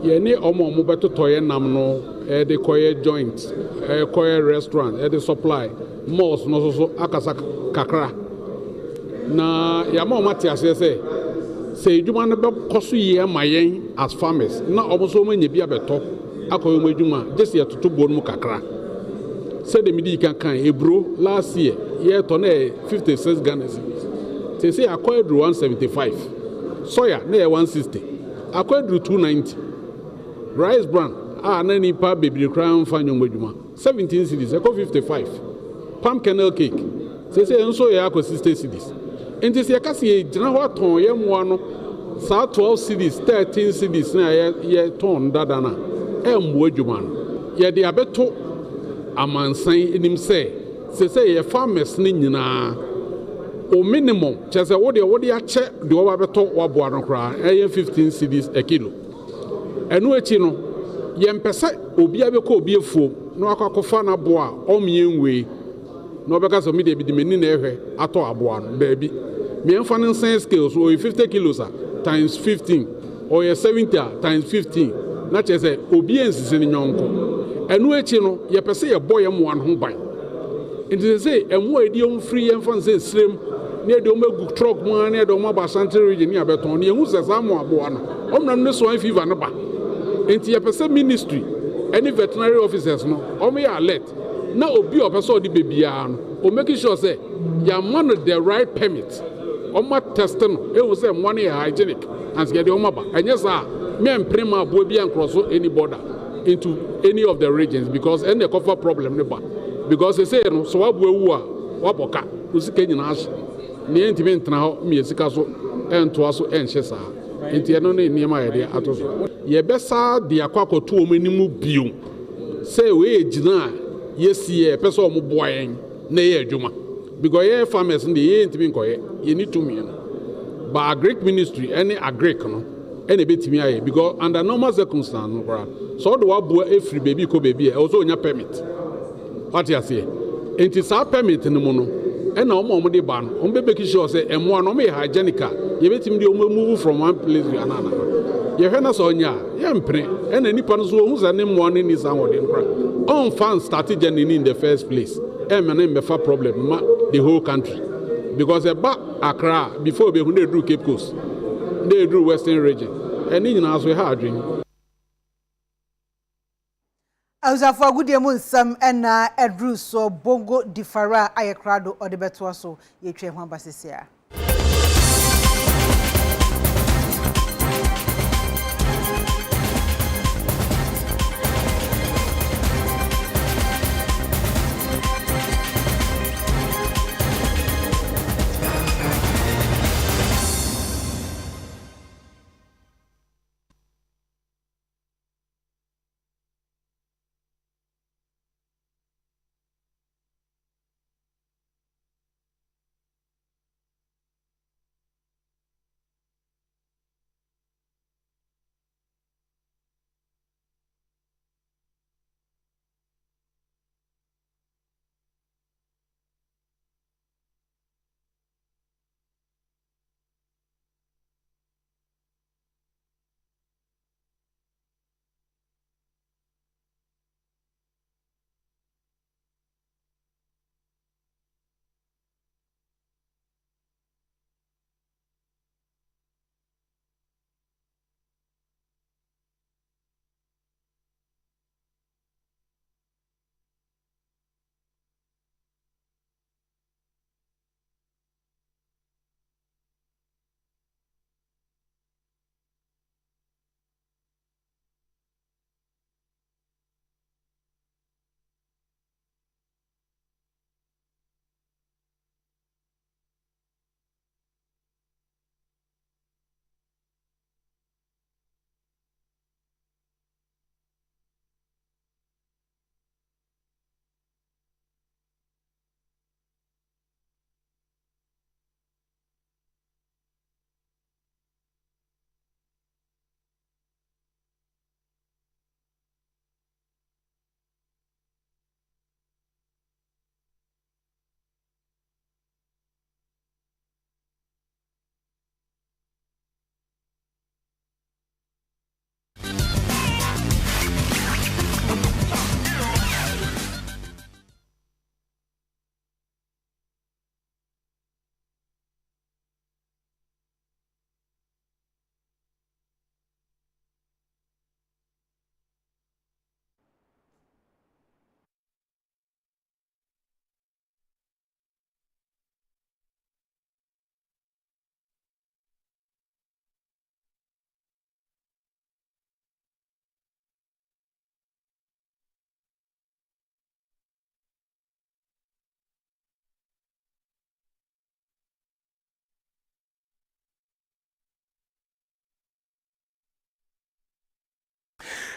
yɛne ɔmo bɛtotɔ yɛ nam no ɛde kɔyɛ joint kɔyɛ restaurant ɛde supply malls no so akasa kakra na yɛama ɔmo ate aseɛ sɛ edwuma no bɛkɔso yie ma yɛn as farmers na ɔmo manya bi abɛtɔ akɔyɛ mo edwuma just yɛ toto bo no mu kakra sɛ de midi kan ebro last year yɛ tɔ na 56 Ghana cedis say akɔyɛ dru 175 soya na 160 akɔyɛ dru 290 rice bran a na nipa bebre kra mfa nyom edwuma 17 cedis ɛkɔ 55 palm kernel cake say nso yɛ akɔ 60 cedis enti sɛ yɛkase yɛ gyina hɔ atɔn yɛ mmoa no saa 12 cedis 13 cedis na yɛ tɔn dada na ɛmmoa adwuma no yɛde abɛto amansan anim sɛ yɛ farmers no nyinaa o minimum kyerɛ sɛ wode akyɛ de wɔba bɛtɔ waboa no koraa ɛyɛ 15 cedis a kilo ɛno akyi no yɛmpɛ sɛ obia bɛkɔ obi afuom na wakɔkɔfa no aboa a ɔmmeɛ nwei na ɔbɛka sɛ mede bi de m'ani na ɛhwɛ atɔ aboa no daabi miɛmfa no nsan scales or 50 kilos times 15 or 70 times 15 na kyerɛ sɛ obi ensisi ne nyɔnko ɛno akyi no yɛpɛ sɛ yɛbɔ yɛ mmoa no ho ban nti sɛ ɛmmoa ɛdi ɔm firi yɛmfa no sɛ srem ne ɛde ɔm agu truck mu a ne ɛde ɔm aba Ashanti region ne abɛtɔn ne yɛhu sɛ saa mmoaboa no ɔmnam ne swine fever no ba nti yɛpɛ sɛ ministry ɛne veterinary officers no ɔm yɛ alert na obi a ɔpɛ sɛ ɔde bebiara no ɔmaki sure sɛ yɛama no the right permit ɔma test no ehu sɛ mmoa no yɛ hygienic and yɛde ɔma ba ɛnyɛ saa mɛmpere ma aboa bi ankɔso any border into any of the regions because ɛne ɛkɔfa problem ne ba because ɛsɛ no so waboa wu a wabɔ ka osika nyinaa ahye ne yɛntumi ntena hɔ mmea sika so ɛntoa so ɛnhyɛ saa nti ɛno ne nneɛma a yɛde ato so yɛbɛsa de akɔ akɔto wɔn anim bio sɛ wɔyɛ gyina a yɛsi yɛ ɛpɛ sɛ ɔmo boa yɛn na yɛ adwuma because yɛ farmers no deɛ yɛntumi nkɔyɛ yɛni tumi no but agric ministry ɛne agric no ɛna ɛbɛtumi ayɛ because under normal circumstance no koraa sɛ ɔde waboa efiri beebi kɔ beebi a ɛwɔ sɛ ɔnya permit wate aseɛ nti saa permit no mu no ɛna ɔmo de ba no ɔmo bɛbɛki sure sɛ ɛmoa no ɔmo yɛ hygienic a yɛbɛtumi de ɔmo move from one place to another yɛhwɛ na sɛ ɔnya a yɛmpere ɛna nipa no so ɔhu sɛ ne mmoa no ni saa wɔden koraa ɔmfa start journey in the first place ɛmɛ ne mbɛfa problem ma the whole country because ɛba Accra before obehu na eduru Cape Coast na eduru Western region ɛne nyinaa so ɛha adwen Awuzafo agudie mu nsam ɛna eduru so bongo difara ayekrado ɔde bɛtoa so yɛtwe ho abasisia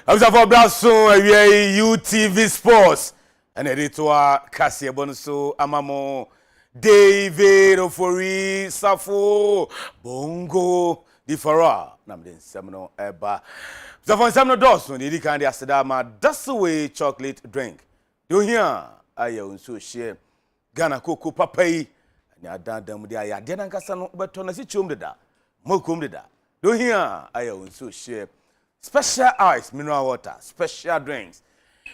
After for Brasso, we UTV Sports and editor Cassie Bonso Amamo David Ofori Safo Bongo Di Fara Namden Semino Eba. The phone Semino Dawson, the kind of Asadama, that's the way chocolate drink. You hear? I own so share Ghana Coco Papai and ya dan them the I didn't casano, but Tonasi Chumda, Mokumda. You hear? I own so share. Special ice, mineral water, special drinks.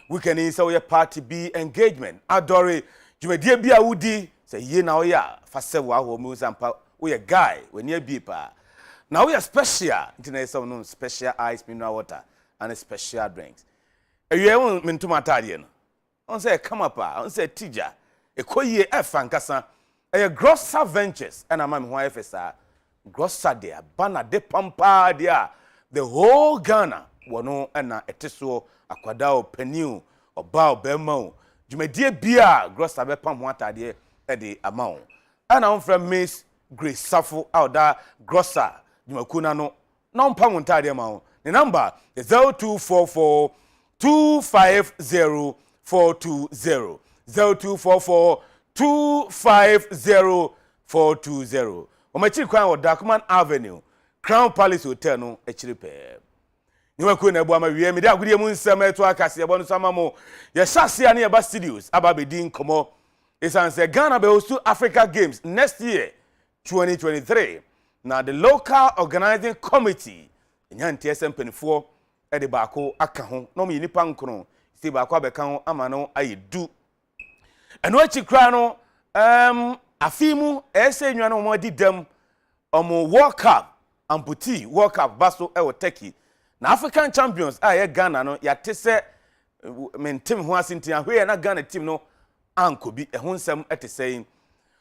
We can insert your party B engagement. Adore, you may dear be a woody. Say ye now ya for several moves and we a guy when you be pa. Now we are special. International known special ice, mineral water, and special drinks. You won't mean to my Tadian. On say come up, on say Tija. A coye F and Cassa. A grosser ventures, and I'm wife is a grosser dear, banner de pampa dear. The whole Ghana, wano ena etiso akwadao peniu obao bemo. Jumedie bia gross abe pam wata de edi amount. And I'm from Miss Grace Safo out there grosser jumakuna no non pam wata de amount. The number is 0244 250 420 0244 250 420. Omachi kwan wo Darkman Avenue. Crown Palace Hotel no echiripe. Niwa ku na ebu ama wie me da agudie mu nsem eto akase ebo no samamo. Ye hyase ane eba studios aba bedin komo. Isanse Ghana be host Africa Games next year 2023. Now the local organizing committee nyanti SMPN4 e de baako aka ho no me nipa nkron si baako abeka ho ama no ayedu. Eno achi kra no afimu ese nwa no mo di dem omo World Cup amputee World Cup baso ewo Turkey na African champions aye Ghana no ya tese mentem ho asintin ahwe na Ghana team no ankobi ehun nsem etesei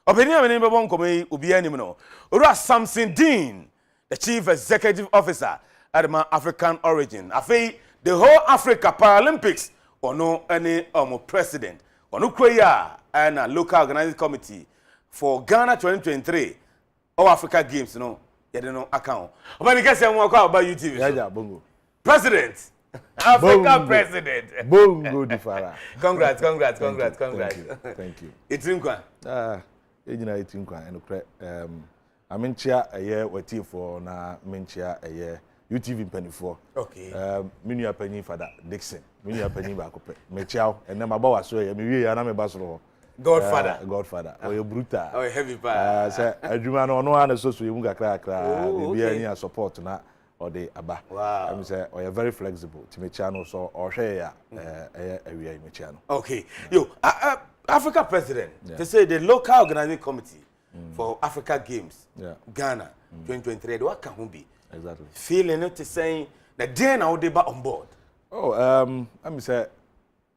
obeni amene bebo nkomi obi anim no Ora Samson Dean, the chief executive officer at the African origin afei the whole Africa Paralympics ono any president ono kroya and a local organizing committee for Ghana 2023 all Africa Games no you don't know account. Obani kese mo kwa about UTV. Yaja bongo. President. Africa bongo. President. Bongo di fara. Congrats. Thank you. Itinkwa. Ejina itinkwa enokre aminchia eye wati for na minchia eye UTV Penny4. Okay. Minu ya penny fada Dixon. Minu ya penny ba kope. Mechiao ene mabawa so ye me ya na me basoro. Godfather. Oh, you brutal. Oh, heavy pa. Say adwuma no no ana so you kakra bibia ni support na or the aba. Wow. I'm say oh, you very flexible. Timecha no so or hwe ya area imecha no. Okay. Yo, Africa president. They say the local organizing committee for Africa Games. Ghana 2023 the what can be? Exactly. Feeling it to saying that then I would be on board. Oh, I'm say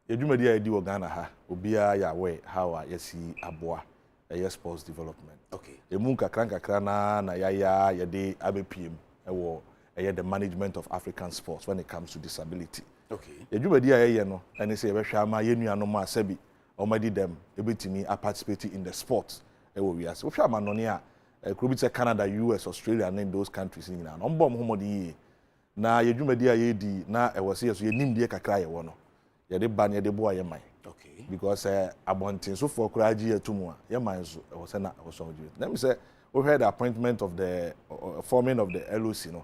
Edumadi ID wo Ghana ha obia ya we how yesi aboa sports development. Okay. Emu kakra na ya de abepiem ewo the management of African sports when it comes to disability. Okay. Edumadi ye no ene say yebehwa ama yenuano ma sabi omadi dem ebetimi participate in the sports ewo wiase. Wo hwa ama no ne a krobite Canada, US, Australia and in those countries in na ombom homodi na edumadi ye di na ewo say so yenim de kakra ye wo no. Yede ban yede boa ye man. Okay. Because abontin so for kuraji etumu a ye man so e was na so do. Let me say we heard the appointment of the forming of the LOC no.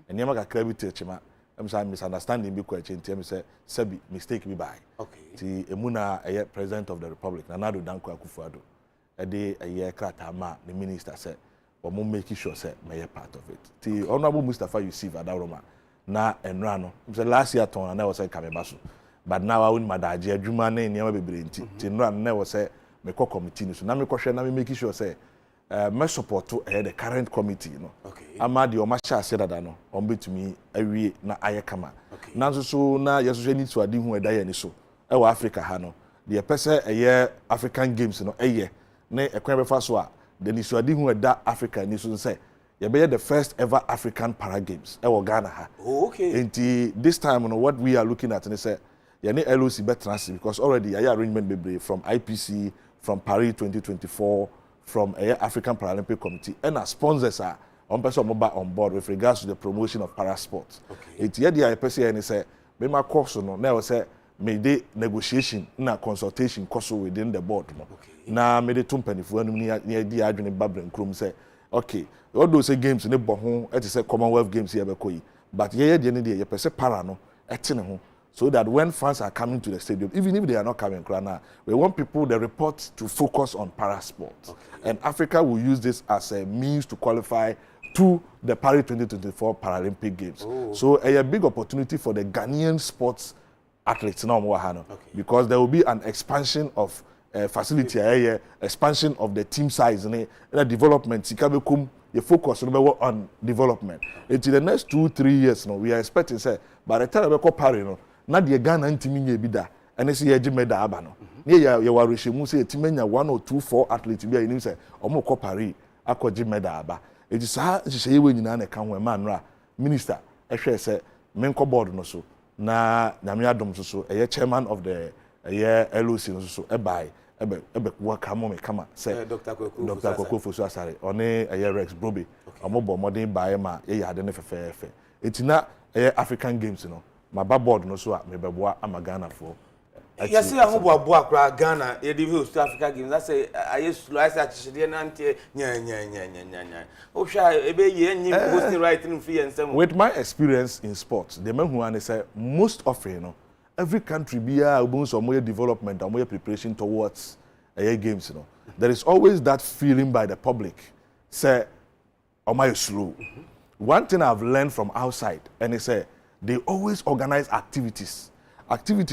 Enema ka krabiti chima. Let me say misunderstanding bi kwa chinti me say sabi mistake bi bai. Okay. Ti emuna eye president of the republic Nana Danko Akufo-Addo. E de eye krata ma the minister said we mo make sure say me part of it. Ti honorable Mustafa Yusuf Adaroma na enra no. Me say last year ton na was say Kamebaso. But now I win madaji adwuma na niam bebre nti tinra na we say me ko committee ni so na me ko hwe na me make sure say me support the current committee no. Okay. Ama de o ma sha se dada no on betumi awie na aye kama. Na so na yeso ni to ade hu eda ye ni so e wa Africa ha no de pese eye African Games no eye na ekwan be fa so a de ni so ade hu eda Africa ni so say you be the first ever African Para Games e wo Ghana ha. Okay. And this time no what we are looking at and say yani LOC better because already I arrangement be from IPC, from Paris 2024, from African Paralympic Committee, and our sponsors are on person on board with regards to the promotion of para sports. Okay. It's here the person and say me ma course no na we say Midday negotiation na consultation course within the board no na me de tumpanifo anum ni di adwene babren krom say okay all those games ne bo ho et say Commonwealth games here be koyi but ye de ne de ye pese para no etene ho so that when fans are coming to the stadium even if they are not coming krana we want people the report to focus on para sports and Africa will use this as a means to qualify to the Paris 2024 Paralympic Games. So a big opportunity for the Ghanaian sports athletes now because there will be an expansion of facility, expansion of the team size and the development. You focus on development. Into the next 2-3 years, we are expecting say by the time we go Paris, not the Ghana team be there, and it's a medal abano. Yeah, you are reaching say team 1 or 2 4 athletes be in say omo ko Paris akọ medal aba. It is how say we nyina na kan we man ra minister ehwe say menko board no so na nyame adom so chairman of the LOC no so buy ebe welcome me kama say Dr. Kwaku so asare one Rex Brobe omobo modern buy ma ye ade ne fefefe etina African Games no ma ba board no so a me beboa amagana for yes, I hope Boa Ghana, you host Africa Games. I say, I used to like that. With my experience in sports, the men who say most often, every country be some more development and more preparation towards games. There is always that feeling by the public, say, am I slow? One thing I've learned from outside, and they say they always organize activities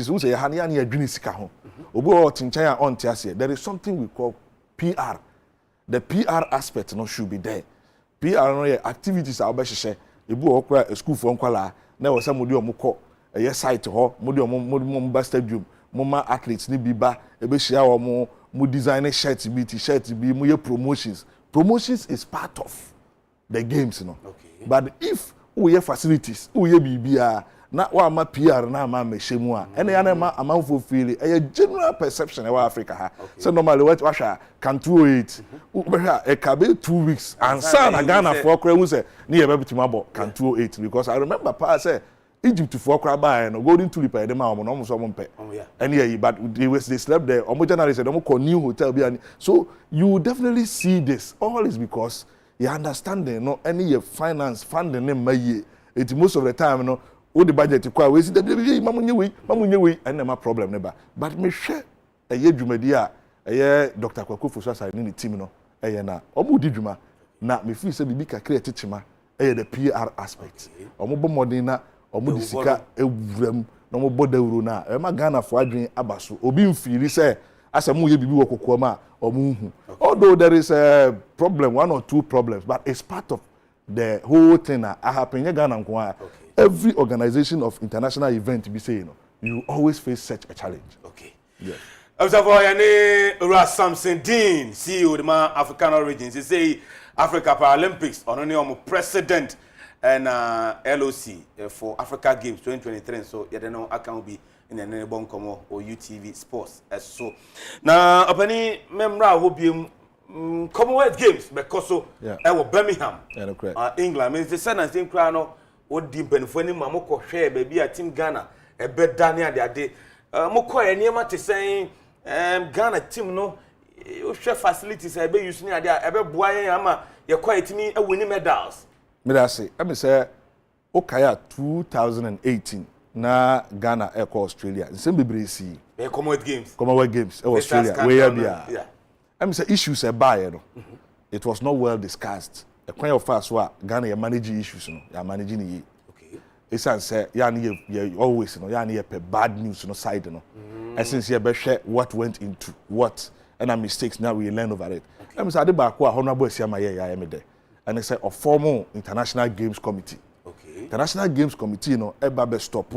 who say hania ni adwini sika ho obi o tinchan on tiase there is something we call PR. The PR aspect no should be there. PR no activities are obehye ebi o kra school for nkwala na wo say modi omukọ site ho modi omba stadium mama athletes ni biba ebehia wo mo design shirt bi t-shirt bi mo ye promotions is part of the games but if we have facilities we have bibia na wa ma PR na ma mehemu a ene ya na ma amanfo feel a general perception in Africa ha so normally what washa can 208 e ka be 2 weeks and san Ghana for kra hu say ne ye bebitima abo can 208 because I remember pa say Egypt for kra ba no golden tulip e dem am no so mo mpe ene but they slept there omo journalists dem call new hotel bi so you definitely see this all is because you understand no any finance funding ne maye it most of the time no the budget kwa we see the mamunye we and my problem never but me share dwumadi a Dr. Kwaku so aside ni team no na omudi dwuma na me feel say bibi kakra tichima the PR aspect omobo modern na omudi sika ewuram na omobo dawuro na ma Ghana fo adwen abaso obi mfiri say asemu ye bibi wo kokoma omuhu although there is a problem 1 or 2 problems but it's part of the whole thing that happen in Ghana nko every organization of international event be saying you always face such a challenge. Okay. Yes. Observer yani Ras Samson Dean, CEO of the African Origins. He say Africa Paralympics on only president and LOC for Africa Games 2023. So you don't know I can be in a bon como or UTV Sports. So now upani memra who be Commonwealth Games because so Birmingham, England. Means the same thing crano. What deep benefit mamoko share baby a team Ghana a bed Dania the day. Moko and to saying Ghana team no share facilities I be using there ever boy ama you quite me a winning medals. Me say Okaya 2018 na Ghana Air Australia. The same BBC. Commonwealth Games Australia. Where be I say issues a buy it was not well discussed. The kind of fast wa Ghana you managing issues you managing it. Okay. It's say you always you bad news side essence you share what went into what and our mistakes now we learn over it. Okay. Say Adebako honorable Siama there. And it's a formal international games committee. Okay. International games committee eba be stop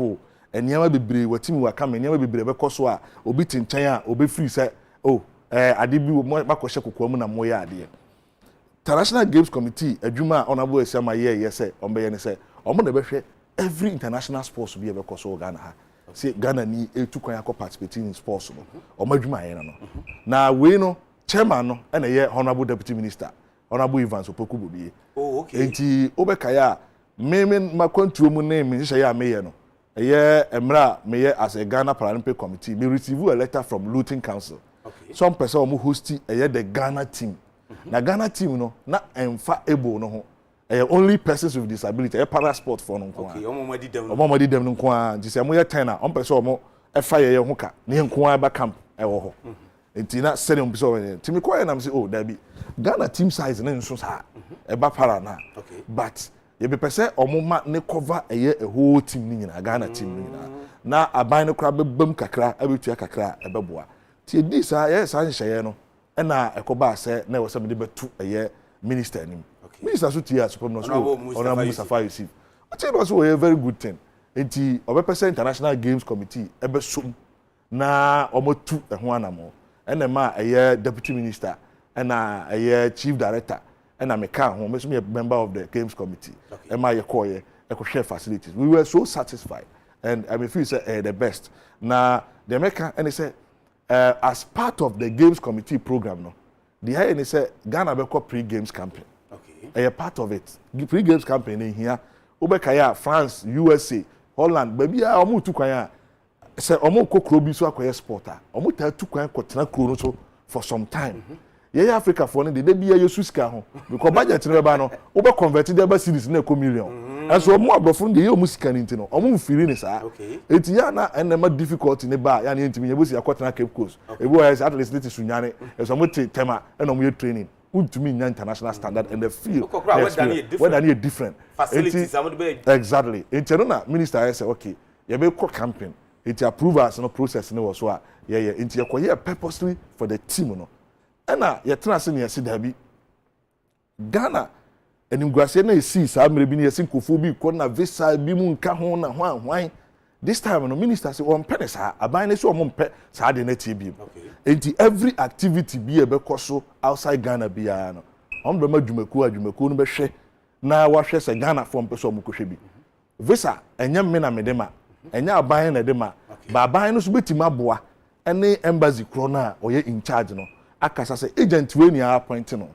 and nyama bebre wetim wa come nyama bebre be koso a obi tinchan obi free say adebi makoshe kokoamu na moya ade. International Games Committee, Aduma Honorable Esiama yes, Ombe say, Omo Nebeshe, every international sports will be able to Ghana. See, Ghana need a 2 participating in sports. Omajuma, now we know, chairman, and a Honorable Deputy Minister, Honorable Evans Opoku. Oh, okay. Enti Obekaya, Memen Makontu name, Shaya Mayano, emra me as a Ghana Paralympic Committee me receive a letter from Luton Council. Okay. Some person who host the Ghana team. Na Ghana team no na emfa able no ho. Only persons with disability para sport for no nko. Okay, omo di dem no nko a. Nti se mo ye 10 na on person omo efa ye ho ka. Ne nko a ba camp wo ho. Nti na sene on person ti me koye na me say oh da bi. Ghana team size na nso sa e ba para na. Okay. But ye be pese omo ma ne cover a whole team ni nyina Ghana team ni nyina. Na aban no kra be bam kakra abetua kakra e be boa. Ti di sa ye sa nhye no. Na ekoba se na wose me de betu minister nim. Minister so tia super no so honorable Mustafa Yusuf. I think was a very good thing. Enti obepese International Games Committee ebe som na omotu ho anamo. Na ma deputy minister na chief director na me ka ho me so me member of the Games Committee. E ma ye koye share facilities. We were so satisfied and I feel say the best. Na the America and he said as part of the Games Committee program, no, the high and say Ghana be called pre-games campaign. Okay. A part of it. The pre-games campaign in here, Ubekaya, France, USA, Holland, baby, omu tu kwaya. Say omu ko krobi so akoye sporter. Omu ta tu kwaya ko tena kro no so for some time. Yeah, Africa for ne dey be yesu sika ho. Because budget no be no, ube convert the be series na ko million. And so omu abrofo dey omu sika ni ntino. Omu firi ni sa. Eti ya na enema difficult ne ba ya na ntimi yebusi akotena Cape Coast. Ebu ya at least this sunyane. So omu tema and omu training. Untumi nya international standard and the feel. Whether any different facilities exactly. Enti no na minister say okay, you be call campaign. Enti approvals no process no was so yeah enti you here purposely for the team no. Na ye tena se ne yesi dabi Ghana enimguase na esi sa mre bi ne yesi nkofo bi ko na visa bi mu nka ho na hwan this time no minister say on pene sa aban ne so on pe sa de na tie bi enti every activity bi e be koso outside Ghana bia no on be madwumaku no be hwe na wa hwe se Ghana form pe so mo kohwe bi visa enya me na medema enya aban na dema ba aban no so betima boa ene embassy kro na oye in charge no akasa say agent we ni appoint no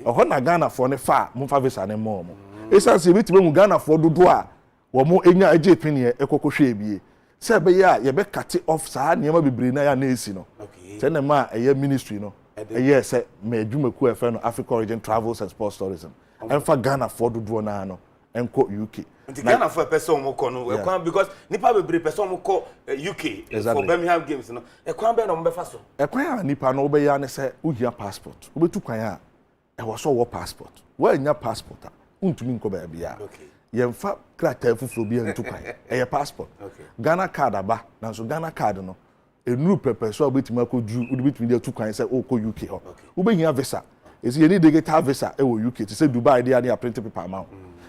oho na Ghana for ne fa mo fa visa ne mo esa say betime mu Ghana for dodo a wo mo enya age pin ekokohwe ebie say be ya ye be cut off sa niam bebre na ya na esi no say na ma ministry no say me adwumaku efe no Africa Origin Travels and Sports Tourism en fa Ghana for dodo na no enko UK. Nti Ghana for person mo ko no because nipa bebre person mo ko UK for Birmingham Games no ekwan be no mo be fa so ekwan nipa no be ya ne say uhia passport obetu kwan a e wo so wo passport wa nya passport a untumi nko ba bia yemfa krata fufuro bia ntu kwan e passport Ghana card aba na so Ghana card no enuru pepe so obetumi akodu obetumi de tu kwan say o ko UK ho obehia visa esi ye ni digital visa e wo UK ti say Dubai dey and print paper amount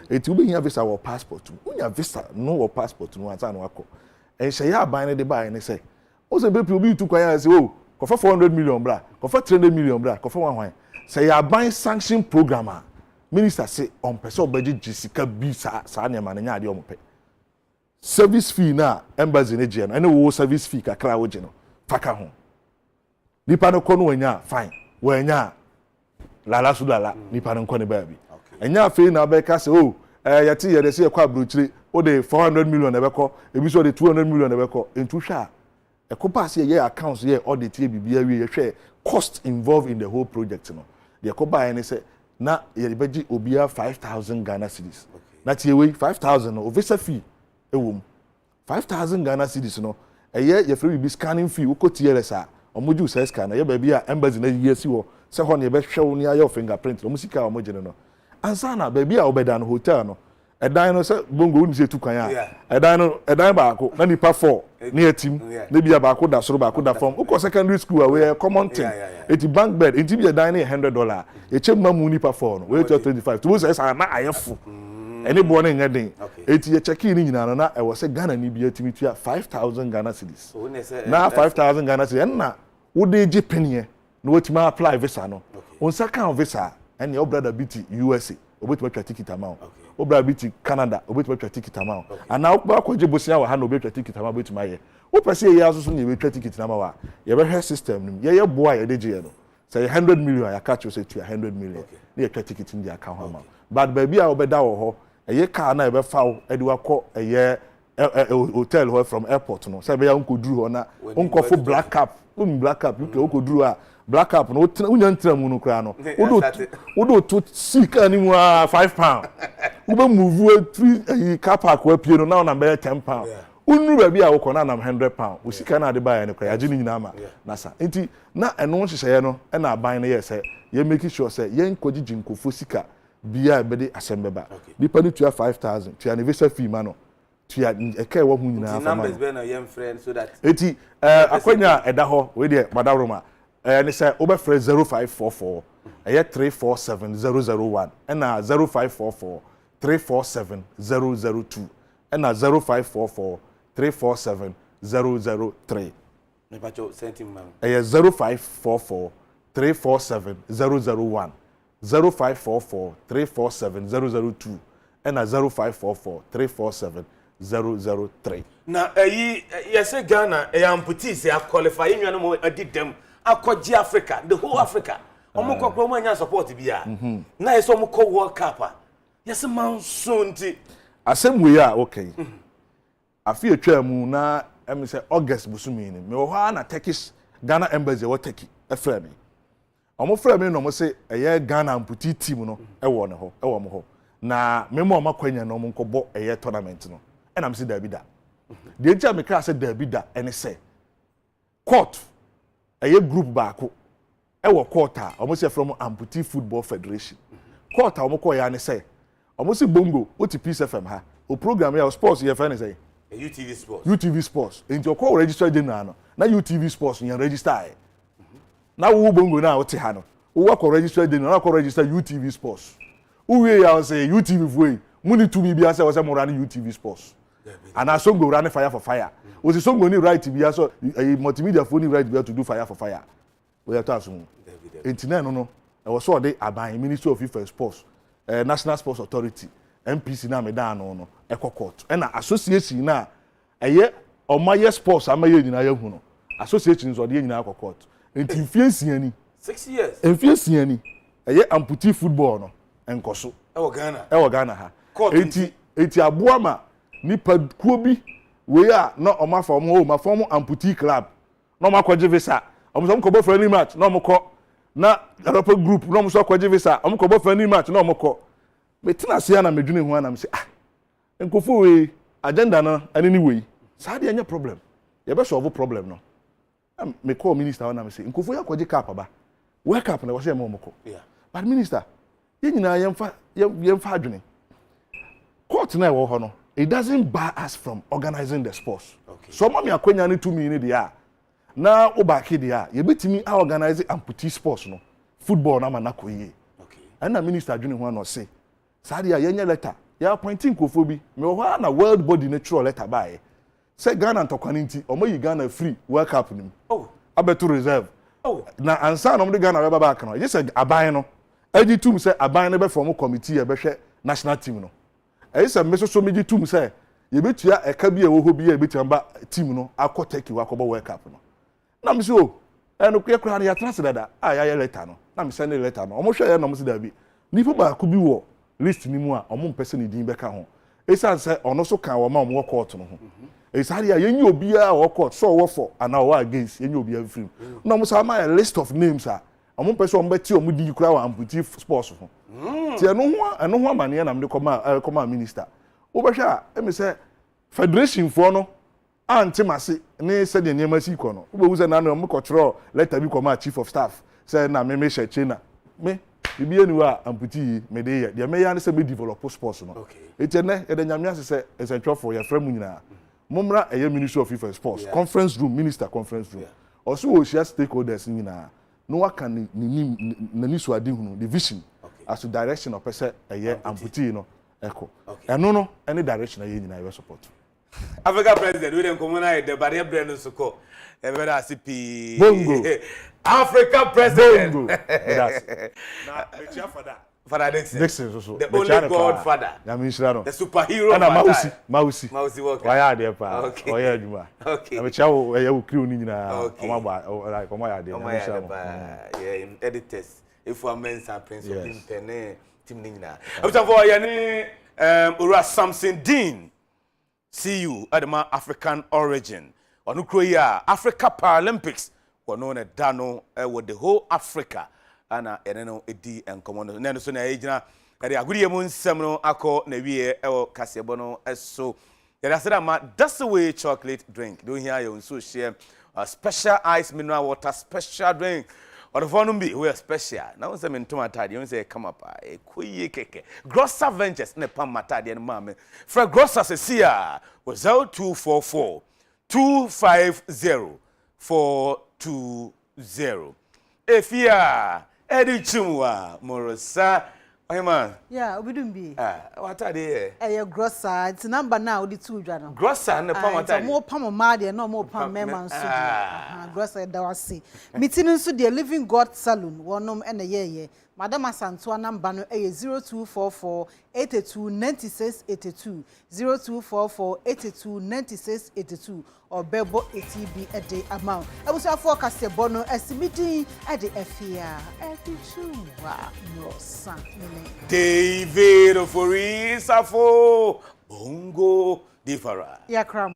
eti ube hiya visa wo passport unya visa no wo passport no anta no akọ enhye ya aban ne de ba ne say o se bepi obi tu kwaya say o kofa 400 million bra kofa 300 million bra kofa wan say ya aban sanction program a minister say on pese obaji jisika bi sa ne ma na nya ade o mope service fee na embassy ne je no ene wo service fee kakra wo je no faka ho nipa no ko no wanya fine wanya lala sudala nipa no ko ne ba bi enya fe na be ka se o yati ye de se ekwa brochire o de 400 million ebeko ebi so de 200 million ebeko entu hwa ekoba se ye accounts ye audit ye bibia wi ye hwe cost involved in the whole project no de ekoba ye se na ye beji obia 5000 Ghana cedis na tie we 5000 no visa fee ewom 5000 Ghana cedis no ye free bi scanning fee wo ko TLS a omoju se scan na ye ba bia embassy na ye si wo se ho ne ye be hwe ni ayo fingerprint no musika o mogene no ansana baby a obeda no hotel no edan no se bongo uni se tu kwan a edan ba ko na nipa 4 na yatim na bia ba ko da soro ba ko da form uko secondary school a we common thing eti bank bed eti bia dan na $100 e chema mu nipa 4 no we 25 to say sa na ayefo eni bo na nya den eti ye check in nyina no na e wo se Ghana ni bia timi tua 5000 Ghana cedis na 5000 Ghana cedis na wo de je penye no wetima apply visa no on second visa and your brother BT USA obetwa twa ticket amount o brother BT Canada obetwa twa ticket amount and now ba kwaje bosia wa ha no obetwa ticket amount betuma ye wo pese ye aso so ne betwa ticket amount wa ye be head system nim ye boa ye de je no say 100 million ya catch you say 100 million ne ye twa ticket in the account amount but baby a obeda wo ho ye car na e be fa wo e de wakọ ye hotel ho from airport no say be ya unko duru ho na unko fo black cap you unko duru a black cap no unya ntra mu no kra no wodo to sika ni mu a £5 wo be move 3 car park wa pie no na be £10 unu ba bi a wo kona na £100 wo sika na de ba ya ne kra ya ji ni nyina ma na sa enti na eno hyehyeye no na aban no ye say ye make sure say ye nkogigi nkofo sika bia be de asembeba nipa ni tua 5000 tua anniversary fee ma no tua eke wo hu nyina fa numbers be na yem friend so that eti akonya eda ho we de madaroma ne say obe friend 0544 347001 na 0544 347002 na 0544 347003 me pacho sentim man 0544 347001 0544 347002 and 0544 347003. Na yese Ghana amputee say qualify nwana mo adidem akọji Africa the whole Africa omo kokro mo anya support bia na yese omo ko World Cup yese mansonti asem we a okay Afia twa mu na em say August busumi ni me ho na Turkish Ghana embassy wo Turkey afra me omo fra me no mo say eye Ghana amputee team no ewo ne ho ewo mo ho na me mo makwanya no mo nkobo eye tournament no and am say David da de eja me kra say David da ene say court eye group baako ewo court a omo say from Amputee Football Federation court a omo ko ya ne say omo say bongo oti Peace FM ha o program ya sports ye fa ne say UTV Sports enti o ko register general no na UTV Sports nya register na wo bongo na wote ha no wo ko register general na ko register UTV Sports uwe ya say UTV voi muni to bia say was mo run UTV Sports and I songo run fire for fire o si songo ni right bia so multimedia phone right bia to do fire for fire we have to assume entina no e was so dey aban Ministry of Youth and Sports National Sports Authority MPC na me dan no eko court na association na eye omaye sports amaye nyina ya hu no association so dey nyina eko court enti fiansia ni 6 years fiansia ni eye amputee football no enkoso ewo Ghana ha enti aboa ma nipa kuo bi we a na omafa omo ma form amputee club na omo akwaje visa omo so ko friendly match na omo ko na Europa group na omo so akwaje visa omo ko friendly match na omo ko metina sia na medwene hu ana me say nkofo we agenda na anini we sa de anya problem ye be solve problem no me call minister na me say nkofo ya kwaje cap ba we cap na wo say mo ko but minister ye nyina yemfa adwene court na wo ho no it doesn't bar us from organizing the sports so mama akwanya ne 2 minutes dia na obaki dia ye betimi a organize amputee sports no football na manako ye and na minister adwene ho no say sadi ya yenye letter ya appointing kofobi me ho na world body natural letter bae say Ghana ntokwane nti omoyi Ghana free World Cup nim abeto reserve na ansa no mde Ghana beba back no je say aban no agi tum say aban no be from committee e be hwe national team no e say me so meji tum say ye betua eka bi e wo ho bi e betua ba team no akọ Turkey wakobo World Cup no na me so eno kura na ya transfer da ya letter no na me send letter no omo hwe ya no mo se da bi nipa ba ko bi wo list ni mu a omo mpese ni din beka ho esan say ono so kan wo ma omo court no ho esari ya yenyi obi a wo court so wo for ana wo against yenyi obi a free na omo sa ma a list of names a omo mpese omo beti omo di kura wa amputee sports ho ti eno ho amane na me koma minister wo be hwa e me say federation for no antimase ne se de niam si ko no wo be wuze na no omo control letter bi koma chief of staff say na me share china me bibi enu a amputee Midday de me ya ne se be develop sports no etene e de nyame ase se esentwofo ya fra mu nyina momra eye Ministry of Youth and Sports conference room minister conference room also wo share stakeholders nyina no waka ni so ade hunu the vision as to direction of person eye amputee no eko eno no any direction eye nyina you support Africa president we dem komuna de barrier brand so ko e be da CP bongo Africa president bongo that's na me chia Father Dixon so the only godfather ya minister the superhero ana mausi worker why dey pa oya aduma na me chia wo ya wo crew ni nyina o ma like o ma ya dey yeah editors if we men's and prince of pene team ni nyina abta for ya ni Ura Samson Dean see you at the African origin. Onukroya Africa Paralympics. Wono ne dano with the whole Africa. Ana eneno edi enkomono. Neno so na ejina ade agudi mu nsem no akọ na wie ewo kasebo no eso. There said that's the way chocolate drink. Don't hear you so share a special ice mineral water special drink. Or the phone be we are special. Now say me ntoma tadi, you say come up e kuyi keke. Grosser Ventures ne pam matadi and mama. Fra Grosser Cecia was 0244 250 420. Afia Adutwumwaa Morosa. Hey man. Yeah, we don't be. What are they? Grocer. It's number now. The two jano. Grocer ne pam matadi. More pam madi no more pam man so. Grocer da wasi. Meeting so the Living God Salon. One and a year. Madam Asantua number no 0244 82 96 82 0244 82 96 82 or Bebo ATB a day amount. I was a forecast a bono as Midday at the Afia. Adutwumwaa Morosa. David Ofori Safo Bongo Differa. Yeah, cram.